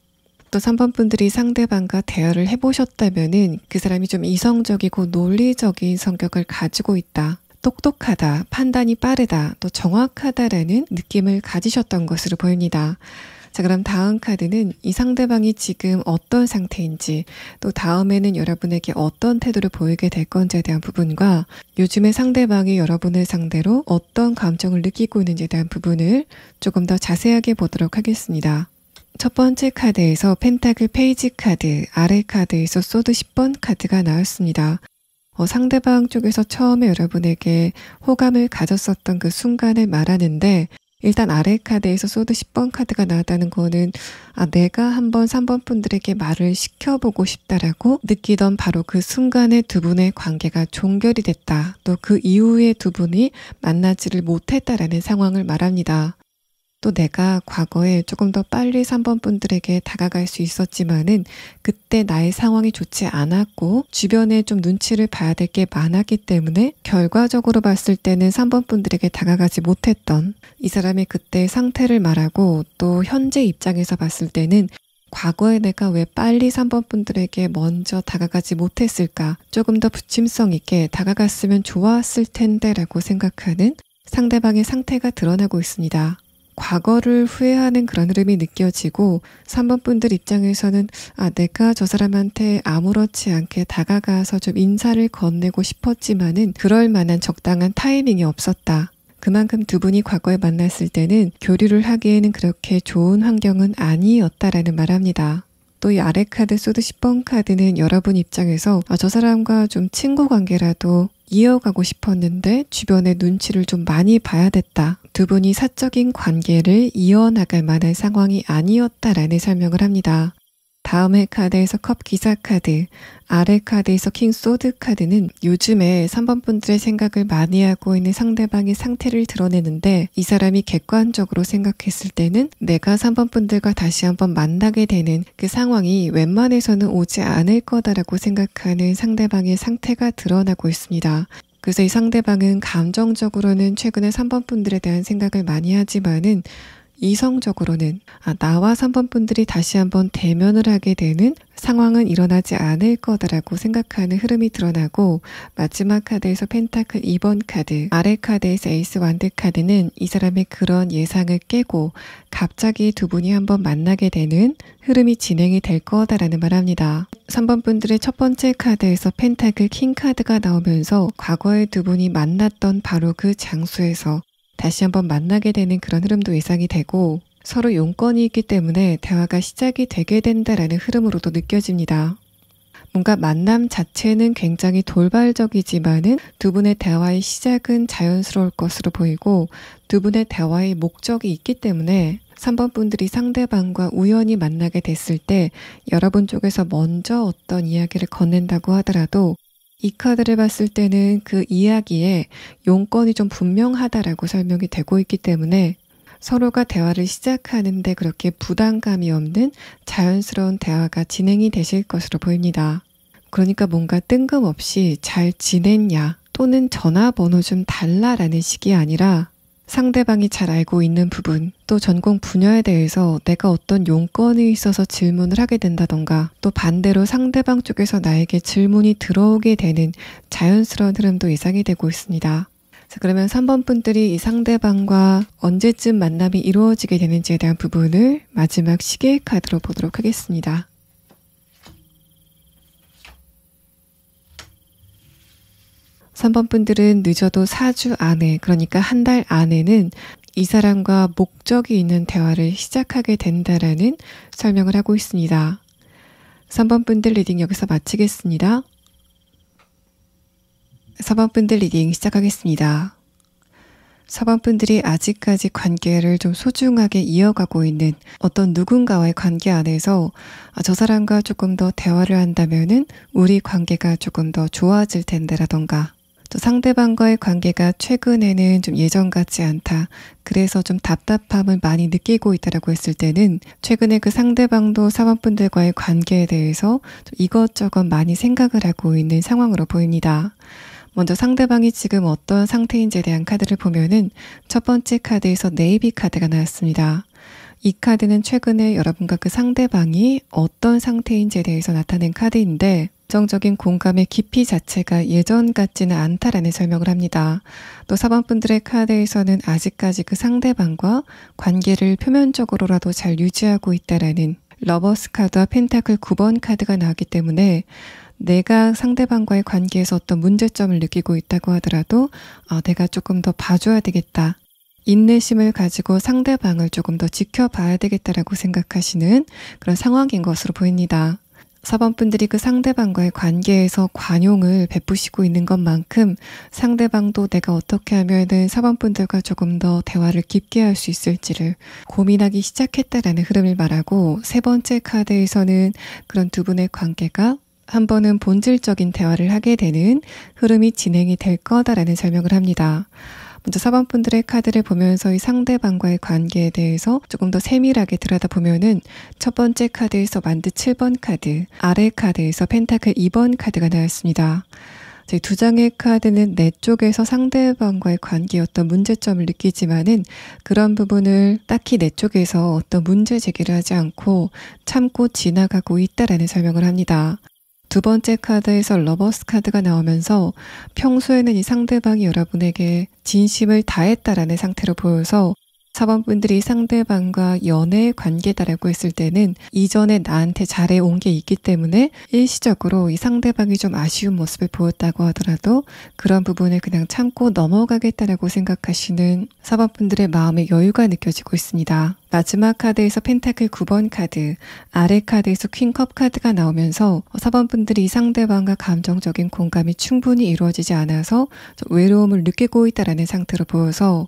또 3번 분들이 상대방과 대화를 해보셨다면은 그 사람이 좀 이성적이고 논리적인 성격을 가지고 있다, 똑똑하다, 판단이 빠르다, 또 정확하다라는 느낌을 가지셨던 것으로 보입니다. 자, 그럼 다음 카드는 이 상대방이 지금 어떤 상태인지, 또 다음에는 여러분에게 어떤 태도를 보이게 될 건지에 대한 부분과 요즘의 상대방이 여러분을 상대로 어떤 감정을 느끼고 있는지에 대한 부분을 조금 더 자세하게 보도록 하겠습니다. 첫 번째 카드에서 펜타클 페이지 카드, 아래 카드에서 소드 10번 카드가 나왔습니다. 상대방 쪽에서 처음에 여러분에게 호감을 가졌었던 그 순간을 말하는데, 일단 아래 카드에서 소드 10번 카드가 나왔다는 거는 내가 한번 3번 분들에게 말을 시켜보고 싶다라고 느끼던 바로 그 순간에 두 분의 관계가 종결이 됐다. 또 그 이후에 두 분이 만나지를 못했다라는 상황을 말합니다. 또 내가 과거에 조금 더 빨리 3번 분들에게 다가갈 수 있었지만은 그때 나의 상황이 좋지 않았고 주변에 좀 눈치를 봐야 될 게 많았기 때문에 결과적으로 봤을 때는 3번 분들에게 다가가지 못했던 이 사람의 그때 상태를 말하고, 또 현재 입장에서 봤을 때는 과거에 내가 왜 빨리 3번 분들에게 먼저 다가가지 못했을까, 조금 더 부침성 있게 다가갔으면 좋았을 텐데 라고 생각하는 상대방의 상태가 드러나고 있습니다. 과거를 후회하는 그런 흐름이 느껴지고, 3번 분들 입장에서는 내가 저 사람한테 아무렇지 않게 다가가서 좀 인사를 건네고 싶었지만은 그럴 만한 적당한 타이밍이 없었다. 그만큼 두 분이 과거에 만났을 때는 교류를 하기에는 그렇게 좋은 환경은 아니었다라는 말합니다. 또 이 아래 카드 소드 10번 카드는 여러분 입장에서 저 사람과 좀 친구 관계라도 이어가고 싶었는데 주변의 눈치를 좀 많이 봐야 됐다. 두 분이 사적인 관계를 이어나갈 만한 상황이 아니었다라는 설명을 합니다. 다음의 카드에서 컵 기사 카드, 아래 카드에서 킹 소드 카드는 요즘에 3번 분들의 생각을 많이 하고 있는 상대방의 상태를 드러내는데, 이 사람이 객관적으로 생각했을 때는 내가 3번 분들과 다시 한번 만나게 되는 그 상황이 웬만해서는 오지 않을 거다라고 생각하는 상대방의 상태가 드러나고 있습니다. 그래서 이 상대방은 감정적으로는 최근에 3번 분들에 대한 생각을 많이 하지만은 이성적으로는 나와 3번 분들이 다시 한번 대면을 하게 되는 상황은 일어나지 않을 거다라고 생각하는 흐름이 드러나고, 마지막 카드에서 펜타클 2번 카드, 아래 카드에서 에이스 완드 카드는 이 사람의 그런 예상을 깨고 갑자기 두 분이 한번 만나게 되는 흐름이 진행이 될 거다라는 말합니다. 3번 분들의 첫 번째 카드에서 펜타클 킹 카드가 나오면서 과거에 두 분이 만났던 바로 그 장소에서 다시 한번 만나게 되는 그런 흐름도 예상이 되고, 서로 용건이 있기 때문에 대화가 시작이 되게 된다라는 흐름으로도 느껴집니다. 뭔가 만남 자체는 굉장히 돌발적이지만은 두 분의 대화의 시작은 자연스러울 것으로 보이고, 두 분의 대화의 목적이 있기 때문에 3번 분들이 상대방과 우연히 만나게 됐을 때 여러분 쪽에서 먼저 어떤 이야기를 건넨다고 하더라도 이 카드를 봤을 때는 그 이야기에 용건이 좀 분명하다라고 설명이 되고 있기 때문에 서로가 대화를 시작하는데 그렇게 부담감이 없는 자연스러운 대화가 진행이 되실 것으로 보입니다. 그러니까 뭔가 뜬금없이 잘 지냈냐 또는 전화번호 좀 달라라는 식이 아니라 상대방이 잘 알고 있는 부분, 또 전공 분야에 대해서 내가 어떤 용건이 있어서 질문을 하게 된다던가, 또 반대로 상대방 쪽에서 나에게 질문이 들어오게 되는 자연스러운 흐름도 예상이 되고 있습니다. 자, 그러면 3번 분들이 이 상대방과 언제쯤 만남이 이루어지게 되는지에 대한 부분을 마지막 시계 카드로 보도록 하겠습니다. 3번 분들은 늦어도 4주 안에, 그러니까 한 달 안에는 이 사람과 목적이 있는 대화를 시작하게 된다라는 설명을 하고 있습니다. 3번 분들 리딩 여기서 마치겠습니다. 4번 분들 리딩 시작하겠습니다. 4번 분들이 아직까지 관계를 좀 소중하게 이어가고 있는 어떤 누군가와의 관계 안에서 저 사람과 조금 더 대화를 한다면은 우리 관계가 조금 더 좋아질 텐데라던가, 또 상대방과의 관계가 최근에는 좀 예전 같지 않다, 그래서 좀 답답함을 많이 느끼고 있다라고 했을 때는 최근에 그 상대방도 4번 분들과의 관계에 대해서 좀 이것저것 많이 생각을 하고 있는 상황으로 보입니다. 먼저 상대방이 지금 어떤 상태인지에 대한 카드를 보면은 첫 번째 카드에서 네이비 카드가 나왔습니다. 이 카드는 최근에 여러분과 그 상대방이 어떤 상태인지에 대해서 나타낸 카드인데, 정적인 공감의 깊이 자체가 예전 같지는 않다라는 설명을 합니다. 또 4번 분들의 카드에서는 아직까지 그 상대방과 관계를 표면적으로라도 잘 유지하고 있다라는 러버스 카드와 펜타클 9번 카드가 나왔기 때문에 내가 상대방과의 관계에서 어떤 문제점을 느끼고 있다고 하더라도 내가 조금 더 봐줘야 되겠다, 인내심을 가지고 상대방을 조금 더 지켜봐야 되겠다라고 생각하시는 그런 상황인 것으로 보입니다. 4번 분들이 그 상대방과의 관계에서 관용을 베푸시고 있는 것만큼 상대방도 내가 어떻게 하면은 4번 분들과 조금 더 대화를 깊게 할 수 있을지를 고민하기 시작했다라는 흐름을 말하고, 세 번째 카드에서는 그런 두 분의 관계가 한 번은 본질적인 대화를 하게 되는 흐름이 진행이 될 거다라는 설명을 합니다. 먼저 4번 분들의 카드를 보면서 이 상대방과의 관계에 대해서 조금 더 세밀하게 들여다보면은 첫 번째 카드에서 만드 7번 카드, 아래 카드에서 펜타클 2번 카드가 나왔습니다. 이 두 장의 카드는 내 쪽에서 상대방과의 관계에 어떤 문제점을 느끼지만은 그런 부분을 딱히 내 쪽에서 어떤 문제 제기를 하지 않고 참고 지나가고 있다라는 설명을 합니다. 두 번째 카드에서 러버스 카드가 나오면서 평소에는 이 상대방이 여러분에게 진심을 다했다라는 상태로 보여서 4번 분들이 상대방과 연애의 관계다라고 했을 때는 이전에 나한테 잘해온 게 있기 때문에 일시적으로 이 상대방이 좀 아쉬운 모습을 보였다고 하더라도 그런 부분을 그냥 참고 넘어가겠다라고 생각하시는 4번 분들의 마음의 여유가 느껴지고 있습니다. 마지막 카드에서 펜타클 9번 카드, 아래 카드에서 퀸컵 카드가 나오면서 4번 분들이 상대방과 감정적인 공감이 충분히 이루어지지 않아서 외로움을 느끼고 있다라는 상태로 보여서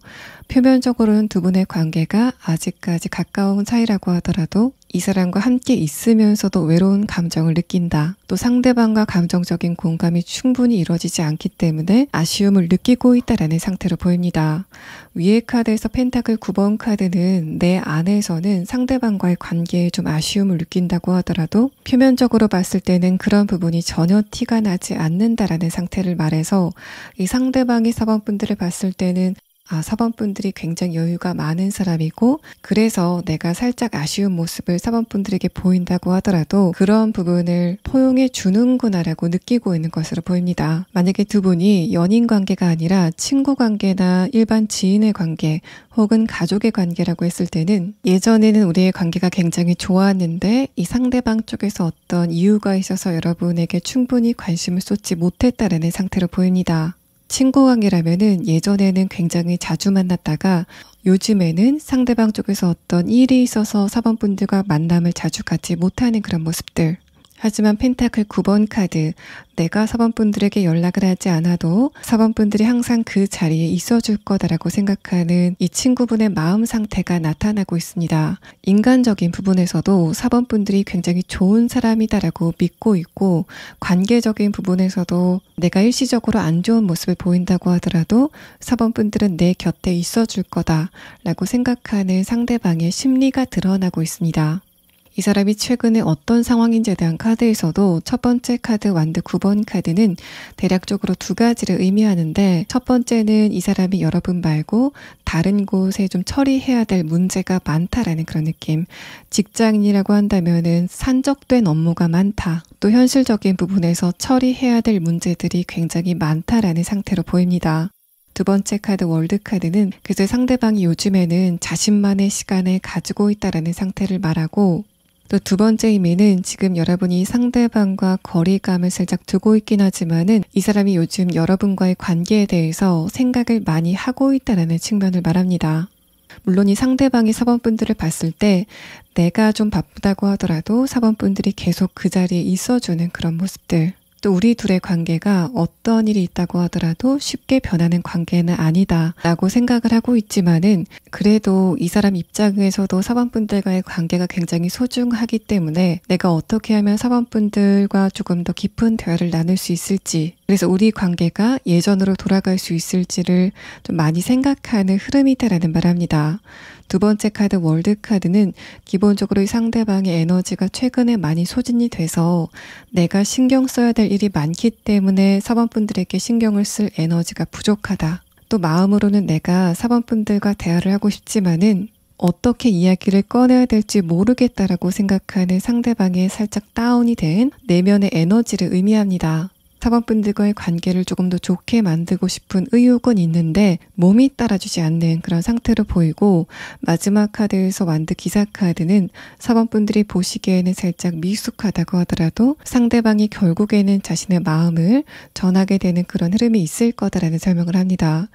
표면적으로는 두 분의 관계가 아직까지 가까운 사이라고 하더라도 이 사람과 함께 있으면서도 외로운 감정을 느낀다. 또 상대방과 감정적인 공감이 충분히 이루어지지 않기 때문에 아쉬움을 느끼고 있다라는 상태로 보입니다. 위에 카드에서 펜타클 9번 카드는 내 안에서는 상대방과의 관계에 좀 아쉬움을 느낀다고 하더라도 표면적으로 봤을 때는 그런 부분이 전혀 티가 나지 않는다라는 상태를 말해서 이 상대방이 4번 분들을 봤을 때는 4번 분들이 굉장히 여유가 많은 사람이고 그래서 내가 살짝 아쉬운 모습을 4번 분들에게 보인다고 하더라도 그런 부분을 포용해 주는구나라고 느끼고 있는 것으로 보입니다. 만약에 두 분이 연인 관계가 아니라 친구 관계나 일반 지인의 관계 혹은 가족의 관계라고 했을 때는 예전에는 우리의 관계가 굉장히 좋았는데 이 상대방 쪽에서 어떤 이유가 있어서 여러분에게 충분히 관심을 쏟지 못했다라는 상태로 보입니다. 친구 관계라면은 예전에는 굉장히 자주 만났다가 요즘에는 상대방 쪽에서 어떤 일이 있어서 4번 분들과 만남을 자주 갖지 못하는 그런 모습들. 하지만 펜타클 9번 카드, 내가 4번 분들에게 연락을 하지 않아도 4번 분들이 항상 그 자리에 있어줄 거다라고 생각하는 이 친구분의 마음 상태가 나타나고 있습니다. 인간적인 부분에서도 4번 분들이 굉장히 좋은 사람이다라고 믿고 있고 관계적인 부분에서도 내가 일시적으로 안 좋은 모습을 보인다고 하더라도 4번 분들은 내 곁에 있어줄 거다라고 생각하는 상대방의 심리가 드러나고 있습니다. 이 사람이 최근에 어떤 상황인지에 대한 카드에서도 첫 번째 카드 완드 9번 카드는 대략적으로 두 가지를 의미하는데 첫 번째는 이 사람이 여러분 말고 다른 곳에 좀 처리해야 될 문제가 많다라는 그런 느낌. 직장인이라고 한다면은 산적된 업무가 많다. 또 현실적인 부분에서 처리해야 될 문제들이 굉장히 많다라는 상태로 보입니다. 두 번째 카드 월드 카드는 그래서 상대방이 요즘에는 자신만의 시간을 가지고 있다라는 상태를 말하고 또 두 번째 의미는 지금 여러분이 상대방과 거리감을 살짝 두고 있긴 하지만은 이 사람이 요즘 여러분과의 관계에 대해서 생각을 많이 하고 있다는 측면을 말합니다. 물론 이 상대방이 4번 분들을 봤을 때 내가 좀 바쁘다고 하더라도 4번 분들이 계속 그 자리에 있어주는 그런 모습들. 또 우리 둘의 관계가 어떤 일이 있다고 하더라도 쉽게 변하는 관계는 아니다 라고 생각을 하고 있지만은 그래도 이 사람 입장에서도 4번 분들과의 관계가 굉장히 소중하기 때문에 내가 어떻게 하면 4번 분들과 조금 더 깊은 대화를 나눌 수 있을지 그래서 우리 관계가 예전으로 돌아갈 수 있을지를 좀 많이 생각하는 흐름이다라는 말합니다. 두 번째 카드 월드 카드는 기본적으로 이 상대방의 에너지가 최근에 많이 소진이 돼서 내가 신경 써야 될 일이 많기 때문에 4번 분들에게 신경을 쓸 에너지가 부족하다. 또 마음으로는 내가 4번 분들과 대화를 하고 싶지만은 어떻게 이야기를 꺼내야 될지 모르겠다라고 생각하는 상대방의 살짝 다운이 된 내면의 에너지를 의미합니다. 4번 분들과의 관계를 조금 더 좋게 만들고 싶은 의욕은 있는데 몸이 따라주지 않는 그런 상태로 보이고 마지막 카드에서 완드 기사 카드는 4번 분들이 보시기에는 살짝 미숙하다고 하더라도 상대방이 결국에는 자신의 마음을 전하게 되는 그런 흐름이 있을 거다라는 설명을 합니다.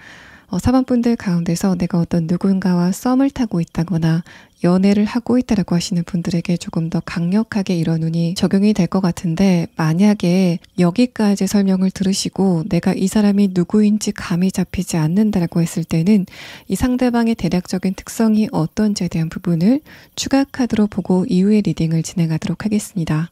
4번분들 가운데서 내가 어떤 누군가와 썸을 타고 있다거나 연애를 하고 있다라고 하시는 분들에게 조금 더 강력하게 이런 운이 적용이 될 것 같은데, 만약에 여기까지 설명을 들으시고 내가 이 사람이 누구인지 감이 잡히지 않는다라고 했을 때는 이 상대방의 대략적인 특성이 어떤지에 대한 부분을 추가 카드로 보고 이후에 리딩을 진행하도록 하겠습니다.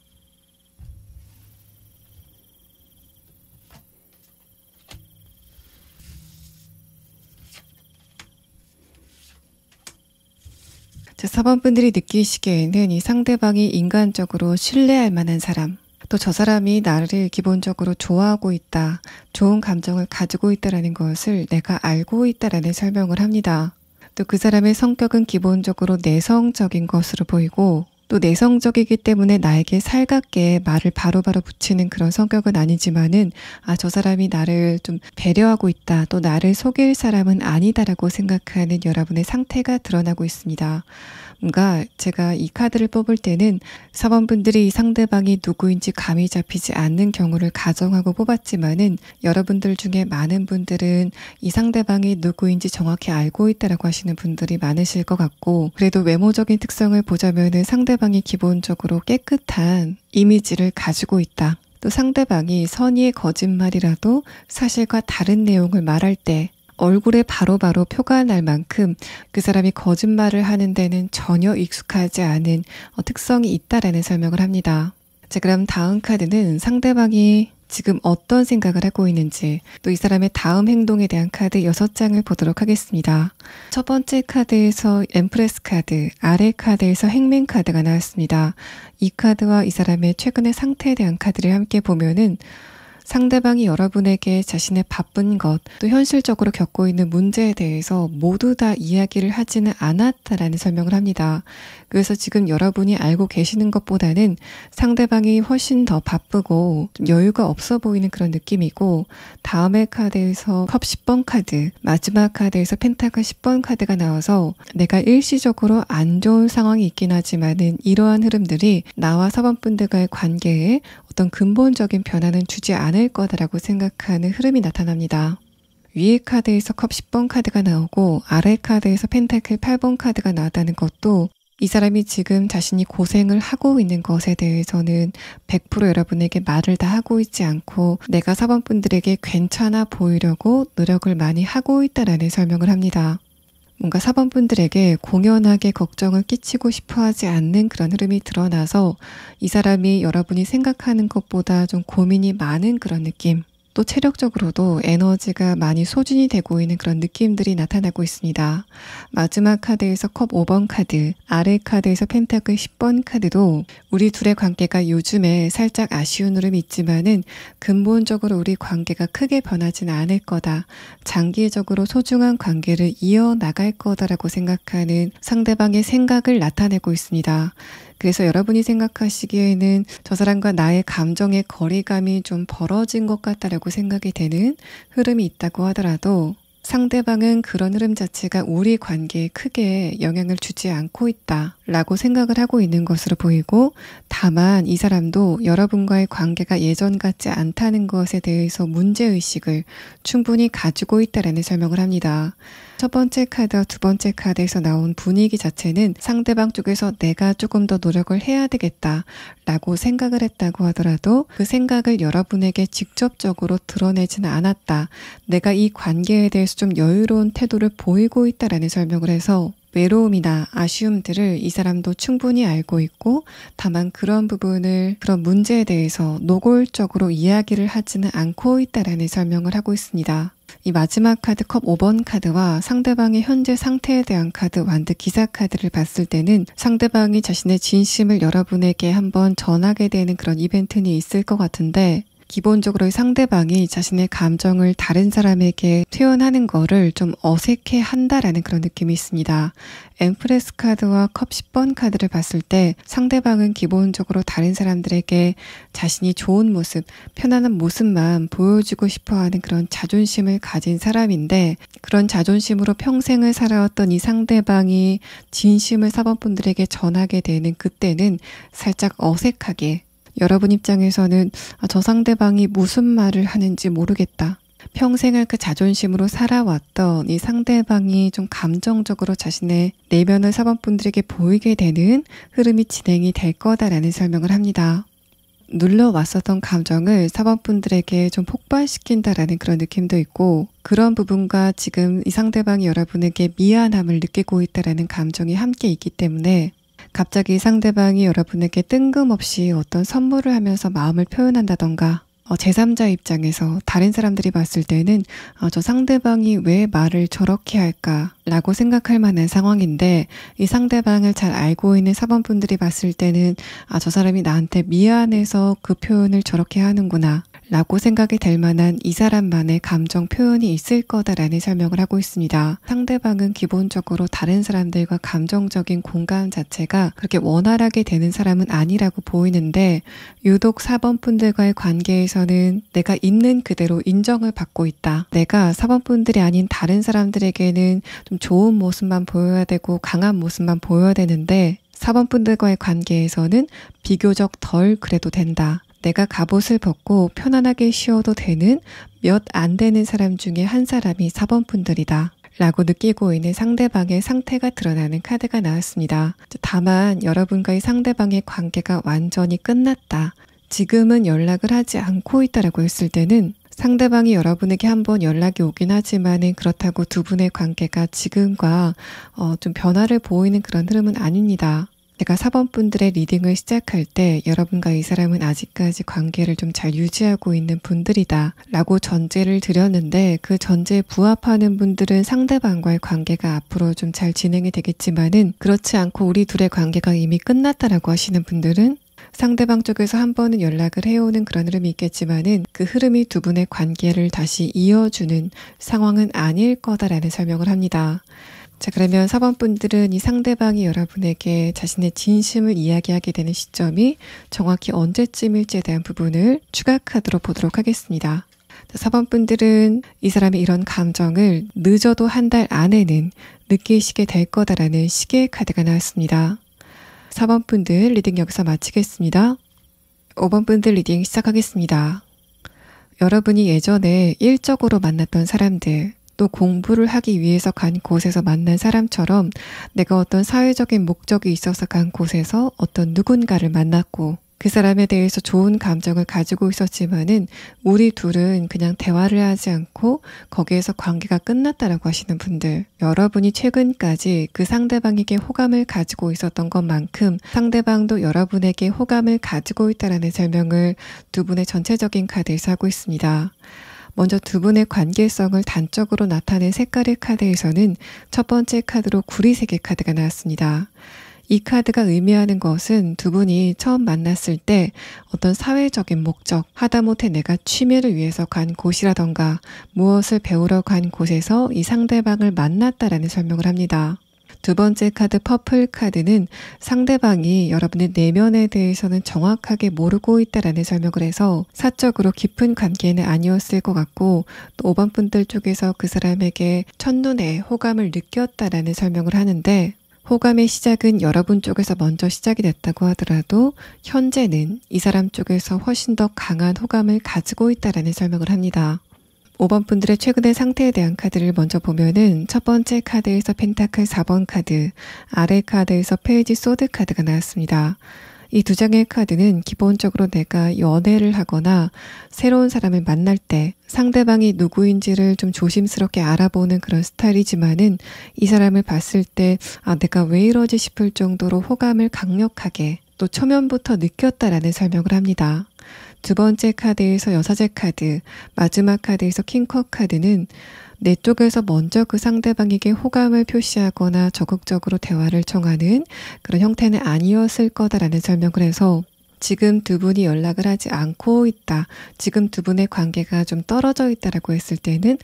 자, 4번분들이 느끼시기에는 이 상대방이 인간적으로 신뢰할 만한 사람, 또 저 사람이 나를 기본적으로 좋아하고 있다, 좋은 감정을 가지고 있다라는 것을 내가 알고 있다라는 설명을 합니다. 또 그 사람의 성격은 기본적으로 내성적인 것으로 보이고, 또 내성적이기 때문에 나에게 살갑게 말을 바로바로 붙이는 그런 성격은 아니지만은, 저 사람이 나를 좀 배려하고 있다, 또 나를 속일 사람은 아니다라고 생각하는 여러분의 상태가 드러나고 있습니다. 뭔가 제가 이 카드를 뽑을 때는 4번분들이 이 상대방이 누구인지 감이 잡히지 않는 경우를 가정하고 뽑았지만은, 여러분들 중에 많은 분들은 이 상대방이 누구인지 정확히 알고 있다라고 하시는 분들이 많으실 것 같고, 그래도 외모적인 특성을 보자면은 상대방이 기본적으로 깨끗한 이미지를 가지고 있다. 또 상대방이 선의의 거짓말이라도 사실과 다른 내용을 말할 때 얼굴에 바로바로 표가 날 만큼 그 사람이 거짓말을 하는 데는 전혀 익숙하지 않은 특성이 있다라는 설명을 합니다. 자, 그럼 다음 카드는 상대방이 지금 어떤 생각을 하고 있는지, 또 이 사람의 다음 행동에 대한 카드 6장을 보도록 하겠습니다. 첫 번째 카드에서 엠프레스 카드, 아래 카드에서 행맨 카드가 나왔습니다. 이 카드와 이 사람의 최근의 상태에 대한 카드를 함께 보면은 상대방이 여러분에게 자신의 바쁜 것, 또 현실적으로 겪고 있는 문제에 대해서 모두 다 이야기를 하지는 않았다라는 설명을 합니다. 그래서 지금 여러분이 알고 계시는 것보다는 상대방이 훨씬 더 바쁘고 좀 여유가 없어 보이는 그런 느낌이고, 다음의 카드에서 컵 10번 카드, 마지막 카드에서 펜타클 10번 카드가 나와서 내가 일시적으로 안 좋은 상황이 있긴 하지만은 이러한 흐름들이 나와 4번분들과의 관계에 어떤 근본적인 변화는 주지 않을 거다라고 생각하는 흐름이 나타납니다. 위에 카드에서 컵 10번 카드가 나오고 아래 카드에서 펜타클 8번 카드가 나왔다는 것도 이 사람이 지금 자신이 고생을 하고 있는 것에 대해서는 100% 여러분에게 말을 다 하고 있지 않고 내가 4번분들에게 괜찮아 보이려고 노력을 많이 하고 있다라는 설명을 합니다. 뭔가 4번분들에게 공연하게 걱정을 끼치고 싶어 하지 않는 그런 흐름이 드러나서 이 사람이 여러분이 생각하는 것보다 좀 고민이 많은 그런 느낌, 또 체력적으로도 에너지가 많이 소진이 되고 있는 그런 느낌들이 나타나고 있습니다. 마지막 카드에서 컵 5번 카드, 아래 카드에서 펜타클 10번 카드도 우리 둘의 관계가 요즘에 살짝 아쉬운 흐름이 있지만은 근본적으로 우리 관계가 크게 변하지는 않을 거다, 장기적으로 소중한 관계를 이어나갈 거다라고 생각하는 상대방의 생각을 나타내고 있습니다. 그래서 여러분이 생각하시기에는 저 사람과 나의 감정의 거리감이 좀 벌어진 것 같다라고 생각이 되는 흐름이 있다고 하더라도, 상대방은 그런 흐름 자체가 우리 관계에 크게 영향을 주지 않고 있다라고 생각을 하고 있는 것으로 보이고, 다만 이 사람도 여러분과의 관계가 예전 같지 않다는 것에 대해서 문제의식을 충분히 가지고 있다라는 설명을 합니다. 첫 번째 카드와 두 번째 카드에서 나온 분위기 자체는 상대방 쪽에서 내가 조금 더 노력을 해야 되겠다라고 생각을 했다고 하더라도 그 생각을 여러분에게 직접적으로 드러내지는 않았다, 내가 이 관계에 대해서 좀 여유로운 태도를 보이고 있다라는 설명을 해서 외로움이나 아쉬움들을 이 사람도 충분히 알고 있고, 다만 그런 부분을, 그런 문제에 대해서 노골적으로 이야기를 하지는 않고 있다라는 설명을 하고 있습니다. 이 마지막 카드 컵 5번 카드와 상대방의 현재 상태에 대한 카드 완드 기사 카드를 봤을 때는 상대방이 자신의 진심을 여러분에게 한번 전하게 되는 그런 이벤트는 있을 것 같은데, 기본적으로 상대방이 자신의 감정을 다른 사람에게 표현하는 거를 좀 어색해 한다라는 그런 느낌이 있습니다. 엠프레스 카드와 컵 10번 카드를 봤을 때 상대방은 기본적으로 다른 사람들에게 자신이 좋은 모습, 편안한 모습만 보여주고 싶어하는 그런 자존심을 가진 사람인데, 그런 자존심으로 평생을 살아왔던 이 상대방이 진심을 4번분들에게 전하게 되는 그때는 살짝 어색하게, 여러분 입장에서는 저 상대방이 무슨 말을 하는지 모르겠다, 평생을 그 자존심으로 살아왔던 이 상대방이 좀 감정적으로 자신의 내면을 4번 분들에게 보이게 되는 흐름이 진행이 될 거다라는 설명을 합니다. 눌러왔었던 감정을 4번 분들에게 좀 폭발시킨다라는 그런 느낌도 있고, 그런 부분과 지금 이 상대방이 여러분에게 미안함을 느끼고 있다라는 감정이 함께 있기 때문에 갑자기 상대방이 여러분에게 뜬금없이 어떤 선물을 하면서 마음을 표현한다던가, 제3자 입장에서 다른 사람들이 봤을 때는 저 상대방이 왜 말을 저렇게 할까 라고 생각할 만한 상황인데, 이 상대방을 잘 알고 있는 4번 분들이 봤을 때는 저 사람이 나한테 미안해서 그 표현을 저렇게 하는구나 라고 생각이 될 만한 이 사람만의 감정 표현이 있을 거다라는 설명을 하고 있습니다. 상대방은 기본적으로 다른 사람들과 감정적인 공감 자체가 그렇게 원활하게 되는 사람은 아니라고 보이는데, 유독 4번 분들과의 관계에서는 내가 있는 그대로 인정을 받고 있다. 내가 4번 분들이 아닌 다른 사람들에게는 좀 좋은 모습만 보여야 되고 강한 모습만 보여야 되는데, 4번 분들과의 관계에서는 비교적 덜 그래도 된다. 내가 갑옷을 벗고 편안하게 쉬어도 되는 몇 안 되는 사람 중에 한 사람이 4번 분들이다 라고 느끼고 있는 상대방의 상태가 드러나는 카드가 나왔습니다. 다만 여러분과의 상대방의 관계가 완전히 끝났다, 지금은 연락을 하지 않고 있다라고 했을 때는 상대방이 여러분에게 한번 연락이 오긴 하지만은 그렇다고 두 분의 관계가 지금과 좀 변화를 보이는 그런 흐름은 아닙니다. 제가 4번 분들의 리딩을 시작할 때 여러분과 이 사람은 아직까지 관계를 좀 잘 유지하고 있는 분들이다 라고 전제를 드렸는데, 그 전제에 부합하는 분들은 상대방과의 관계가 앞으로 좀 잘 진행이 되겠지만은, 그렇지 않고 우리 둘의 관계가 이미 끝났다라고 하시는 분들은 상대방 쪽에서 한 번은 연락을 해오는 그런 흐름이 있겠지만은 그 흐름이 두 분의 관계를 다시 이어주는 상황은 아닐 거다라는 설명을 합니다. 자, 그러면 4번 분들은 이 상대방이 여러분에게 자신의 진심을 이야기하게 되는 시점이 정확히 언제쯤일지에 대한 부분을 추가 카드로 보도록 하겠습니다. 4번 분들은 이 사람의 이런 감정을 늦어도 한 달 안에는 느끼시게 될 거다라는 시계의 카드가 나왔습니다. 4번 분들 리딩 여기서 마치겠습니다. 5번 분들 리딩 시작하겠습니다. 여러분이 예전에 일적으로 만났던 사람들, 또 공부를 하기 위해서 간 곳에서 만난 사람처럼 내가 어떤 사회적인 목적이 있어서 간 곳에서 어떤 누군가를 만났고, 그 사람에 대해서 좋은 감정을 가지고 있었지만은 우리 둘은 그냥 대화를 하지 않고 거기에서 관계가 끝났다라고 하시는 분들, 여러분이 최근까지 그 상대방에게 호감을 가지고 있었던 것만큼 상대방도 여러분에게 호감을 가지고 있다라는 설명을 두 분의 전체적인 카드에서 하고 있습니다. 먼저 두 분의 관계성을 단적으로 나타낸 색깔의 카드에서는 첫 번째 카드로 구리색의 카드가 나왔습니다. 이 카드가 의미하는 것은 두 분이 처음 만났을 때 어떤 사회적인 목적, 하다못해 내가 취미를 위해서 간 곳이라던가 무엇을 배우러 간 곳에서 이 상대방을 만났다라는 설명을 합니다. 두 번째 카드 퍼플 카드는 상대방이 여러분의 내면에 대해서는 정확하게 모르고 있다라는 설명을 해서 사적으로 깊은 관계는 아니었을 것 같고, 또 5번 분들 쪽에서 그 사람에게 첫눈에 호감을 느꼈다라는 설명을 하는데, 호감의 시작은 여러분 쪽에서 먼저 시작이 됐다고 하더라도 현재는 이 사람 쪽에서 훨씬 더 강한 호감을 가지고 있다라는 설명을 합니다. 5번 분들의 최근의 상태에 대한 카드를 먼저 보면은 첫 번째 카드에서 펜타클 4번 카드, 아래 카드에서 페이지 소드 카드가 나왔습니다. 이 두 장의 카드는 기본적으로 내가 연애를 하거나 새로운 사람을 만날 때 상대방이 누구인지를 좀 조심스럽게 알아보는 그런 스타일이지만은 이 사람을 봤을 때 내가 왜 이러지 싶을 정도로 호감을 강력하게 또 초면부터 느꼈다라는 설명을 합니다. 두 번째 카드에서 여사제 카드, 마지막 카드에서 킹컵 카드는 내 쪽에서 먼저 그 상대방에게 호감을 표시하거나 적극적으로 대화를 청하는 그런 형태는 아니었을 거다라는 설명을 해서, 지금 두 분이 연락을 하지 않고 있다, 지금 두 분의 관계가 좀 떨어져 있다라고 했을 때는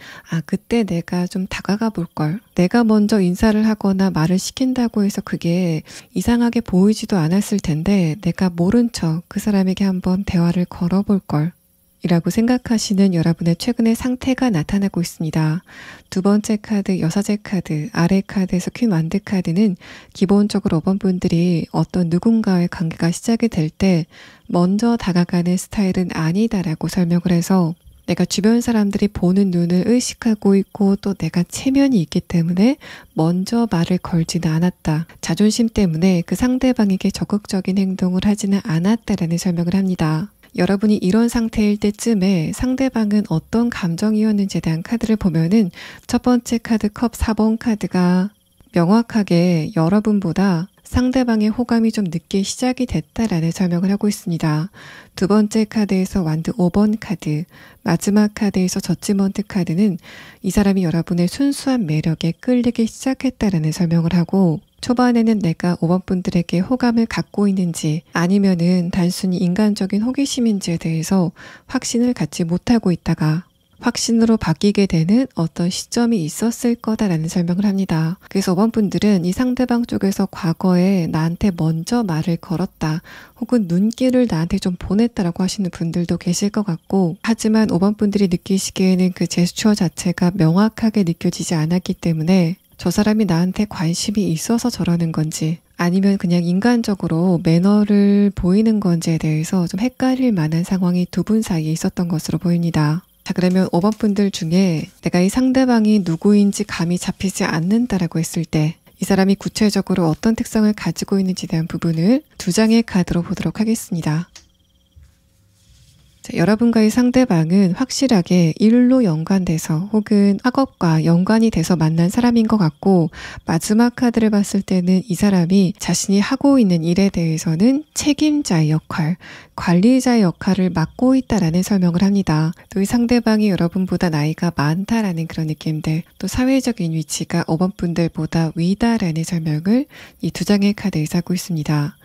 그때 내가 좀 다가가 볼 걸, 내가 먼저 인사를 하거나 말을 시킨다고 해서 그게 이상하게 보이지도 않았을 텐데 내가 모른 척 그 사람에게 한번 대화를 걸어볼 걸 이라고 생각하시는 여러분의 최근의 상태가 나타나고 있습니다. 두 번째 카드 여사제 카드, 아래 카드에서 퀸 완드 카드는 기본적으로 5번 분들이 어떤 누군가의 관계가 시작이 될 때 먼저 다가가는 스타일은 아니다라고 설명을 해서, 내가 주변 사람들이 보는 눈을 의식하고 있고 또 내가 체면이 있기 때문에 먼저 말을 걸지는 않았다. 자존심 때문에 그 상대방에게 적극적인 행동을 하지는 않았다라는 설명을 합니다. 여러분이 이런 상태일 때쯤에 상대방은 어떤 감정이었는지에 대한 카드를 보면은 첫 번째 카드 컵 4번 카드가 명확하게 여러분보다 상대방의 호감이 좀 늦게 시작이 됐다라는 설명을 하고 있습니다. 두 번째 카드에서 완드 5번 카드, 마지막 카드에서 저지먼트 카드는 이 사람이 여러분의 순수한 매력에 끌리기 시작했다라는 설명을 하고, 초반에는 내가 5번 분들에게 호감을 갖고 있는지 아니면은 단순히 인간적인 호기심인지에 대해서 확신을 갖지 못하고 있다가 확신으로 바뀌게 되는 어떤 시점이 있었을 거다라는 설명을 합니다. 그래서 5번 분들은 이 상대방 쪽에서 과거에 나한테 먼저 말을 걸었다, 혹은 눈길을 나한테 좀 보냈다라고 하시는 분들도 계실 것 같고, 하지만 5번 분들이 느끼시기에는 그 제스처 자체가 명확하게 느껴지지 않았기 때문에 저 사람이 나한테 관심이 있어서 저러는 건지 아니면 그냥 인간적으로 매너를 보이는 건지에 대해서 좀 헷갈릴 만한 상황이 두 분 사이에 있었던 것으로 보입니다. 자, 그러면 5번 분들 중에 내가 이 상대방이 누구인지 감이 잡히지 않는다라고 했을 때 이 사람이 구체적으로 어떤 특성을 가지고 있는지에 대한 부분을 두 장의 카드로 보도록 하겠습니다. 자, 여러분과의 상대방은 확실하게 일로 연관돼서 혹은 학업과 연관이 돼서 만난 사람인 것 같고, 마지막 카드를 봤을 때는 이 사람이 자신이 하고 있는 일에 대해서는 책임자의 역할, 관리자의 역할을 맡고 있다라는 설명을 합니다. 또 이 상대방이 여러분보다 나이가 많다라는 그런 느낌들, 또 사회적인 위치가 5번 분들보다 위다라는 설명을 이 두 장의 카드에서 하고 있습니다.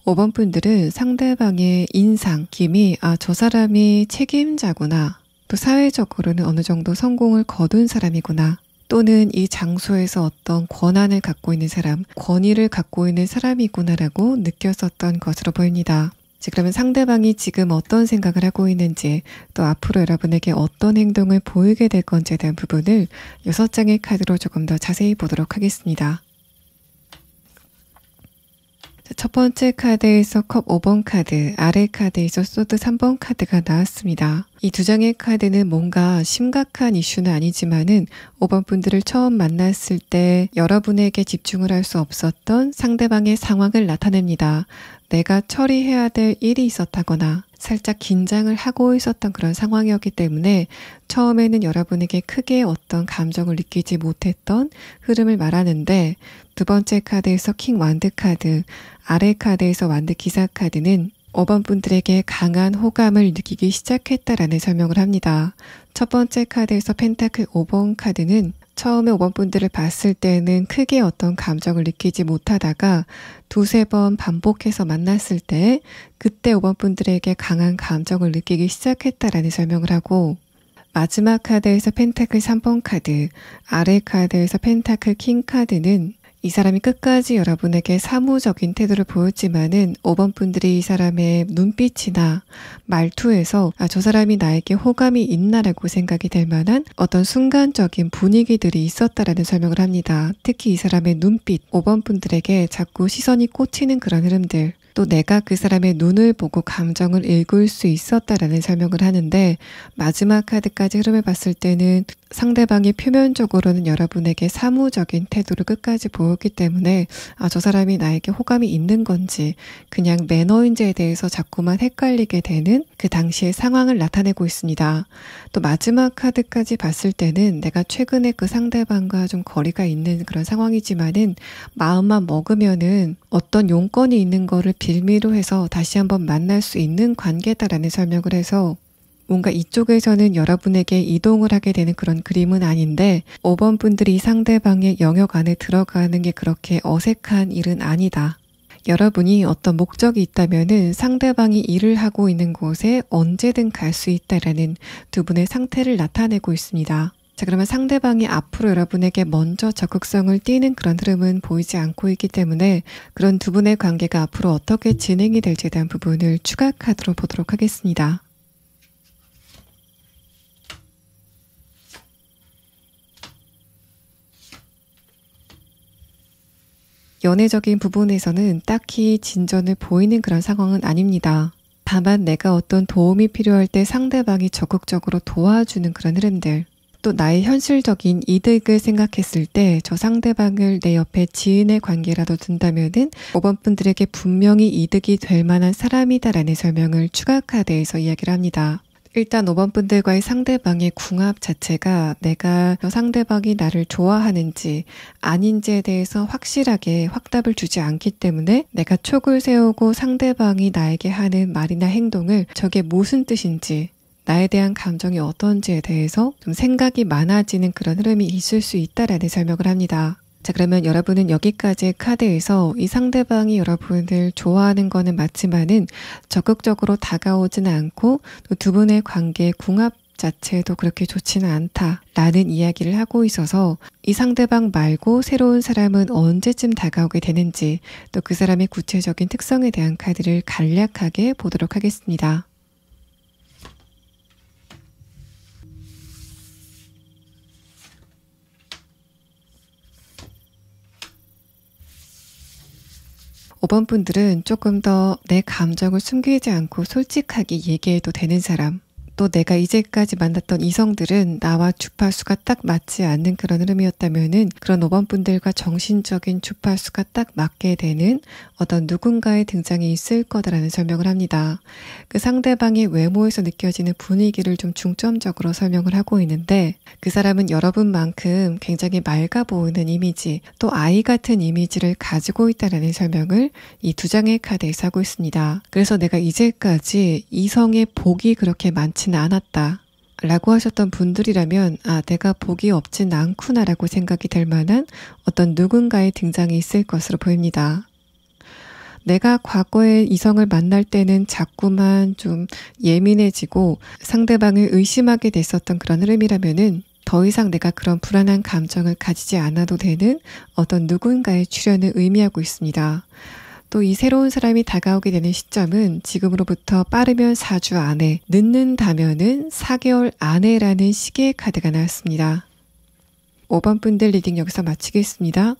5번 분들은 상대방의 인상, 느낌이 저 사람이 책임자구나, 또 사회적으로는 어느 정도 성공을 거둔 사람이구나, 또는 이 장소에서 어떤 권한을 갖고 있는 사람, 권위를 갖고 있는 사람이구나라고 느꼈었던 것으로 보입니다. 그러면 상대방이 지금 어떤 생각을 하고 있는지, 또 앞으로 여러분에게 어떤 행동을 보이게 될 건지에 대한 부분을 6장의 카드로 조금 더 자세히 보도록 하겠습니다. 첫 번째 카드에서 컵 5번 카드, 아래 카드에서 소드 3번 카드가 나왔습니다. 이 두 장의 카드는 뭔가 심각한 이슈는 아니지만은 5번 분들을 처음 만났을 때 여러분에게 집중을 할 수 없었던 상대방의 상황을 나타냅니다. 내가 처리해야 될 일이 있었다거나 살짝 긴장을 하고 있었던 그런 상황이었기 때문에 처음에는 여러분에게 크게 어떤 감정을 느끼지 못했던 흐름을 말하는데, 두 번째 카드에서 킹 완드 카드, 아래 카드에서 완드 기사 카드는 5번 분들에게 강한 호감을 느끼기 시작했다라는 설명을 합니다. 첫 번째 카드에서 펜타클 5번 카드는 처음에 5번 분들을 봤을 때는 크게 어떤 감정을 느끼지 못하다가 두세 번 반복해서 만났을 때 그때 5번 분들에게 강한 감정을 느끼기 시작했다라는 설명을 하고, 마지막 카드에서 펜타클 3번 카드, 아래 카드에서 펜타클 킹 카드는 이 사람이 끝까지 여러분에게 사무적인 태도를 보였지만은 5번 분들이 이 사람의 눈빛이나 말투에서 저 사람이 나에게 호감이 있나라고 생각이 될 만한 어떤 순간적인 분위기들이 있었다라는 설명을 합니다. 특히 이 사람의 눈빛, 5번 분들에게 자꾸 시선이 꽂히는 그런 흐름들, 또 내가 그 사람의 눈을 보고 감정을 읽을 수 있었다라는 설명을 하는데, 마지막 카드까지 흐름을 봤을 때는 상대방이 표면적으로는 여러분에게 사무적인 태도를 끝까지 보였기 때문에 저 사람이 나에게 호감이 있는 건지 그냥 매너인지에 대해서 자꾸만 헷갈리게 되는 그 당시의 상황을 나타내고 있습니다. 또 마지막 카드까지 봤을 때는 내가 최근에 그 상대방과 좀 거리가 있는 그런 상황이지만은 마음만 먹으면은 어떤 용건이 있는 거를 빌미로 해서 다시 한번 만날 수 있는 관계다라는 설명을 해서, 뭔가 이쪽에서는 여러분에게 이동을 하게 되는 그런 그림은 아닌데 5번 분들이 상대방의 영역 안에 들어가는 게 그렇게 어색한 일은 아니다. 여러분이 어떤 목적이 있다면은 상대방이 일을 하고 있는 곳에 언제든 갈 수 있다라는 두 분의 상태를 나타내고 있습니다. 자, 그러면 상대방이 앞으로 여러분에게 먼저 적극성을 띠는 그런 흐름은 보이지 않고 있기 때문에 그런 두 분의 관계가 앞으로 어떻게 진행이 될지에 대한 부분을 추가 카드로 보도록 하겠습니다. 연애적인 부분에서는 딱히 진전을 보이는 그런 상황은 아닙니다. 다만 내가 어떤 도움이 필요할 때 상대방이 적극적으로 도와주는 그런 흐름들, 또 나의 현실적인 이득을 생각했을 때 저 상대방을 내 옆에 지인의 관계라도 둔다면은 5번 분들에게 분명히 이득이 될 만한 사람이다라는 설명을 추가 카드에서 이야기를 합니다. 일단 5번 분들과의 상대방의 궁합 자체가 내가 저 상대방이 나를 좋아하는지 아닌지에 대해서 확실하게 확답을 주지 않기 때문에 내가 촉을 세우고 상대방이 나에게 하는 말이나 행동을 저게 무슨 뜻인지, 나에 대한 감정이 어떤지에 대해서 좀 생각이 많아지는 그런 흐름이 있을 수 있다라는 설명을 합니다. 자, 그러면 여러분은 여기까지의 카드에서 이 상대방이 여러분을 좋아하는 거는 맞지만은 적극적으로 다가오지는 않고 또 두 분의 관계의 궁합 자체도 그렇게 좋지는 않다라는 이야기를 하고 있어서 이 상대방 말고 새로운 사람은 언제쯤 다가오게 되는지, 또 그 사람의 구체적인 특성에 대한 카드를 간략하게 보도록 하겠습니다. 5번 분들은 조금 더 내 감정을 숨기지 않고 솔직하게 얘기해도 되는 사람, 또 내가 이제까지 만났던 이성들은 나와 주파수가 딱 맞지 않는 그런 흐름이었다면은 그런 5번 분들과 정신적인 주파수가 딱 맞게 되는 어떤 누군가의 등장이 있을 거다라는 설명을 합니다. 그 상대방의 외모에서 느껴지는 분위기를 좀 중점적으로 설명을 하고 있는데, 그 사람은 여러분만큼 굉장히 맑아 보이는 이미지, 또 아이 같은 이미지를 가지고 있다는 설명을 이 두 장의 카드에서 하고 있습니다. 그래서 내가 이제까지 이성의 복이 그렇게 많지는 않았다 라고 하셨던 분들이라면, 아, 내가 복이 없진 않구나 라고 생각이 될 만한 어떤 누군가의 등장이 있을 것으로 보입니다. 내가 과거에 이성을 만날 때는 자꾸만 좀 예민해지고 상대방을 의심하게 됐었던 그런 흐름이라면은 더 이상 내가 그런 불안한 감정을 가지지 않아도 되는 어떤 누군가의 출현을 의미하고 있습니다. 또 이 새로운 사람이 다가오게 되는 시점은 지금으로부터 빠르면 4주 안에, 늦는다면은 4개월 안에라는 시계의 카드가 나왔습니다. 5번 분들 리딩 여기서 마치겠습니다.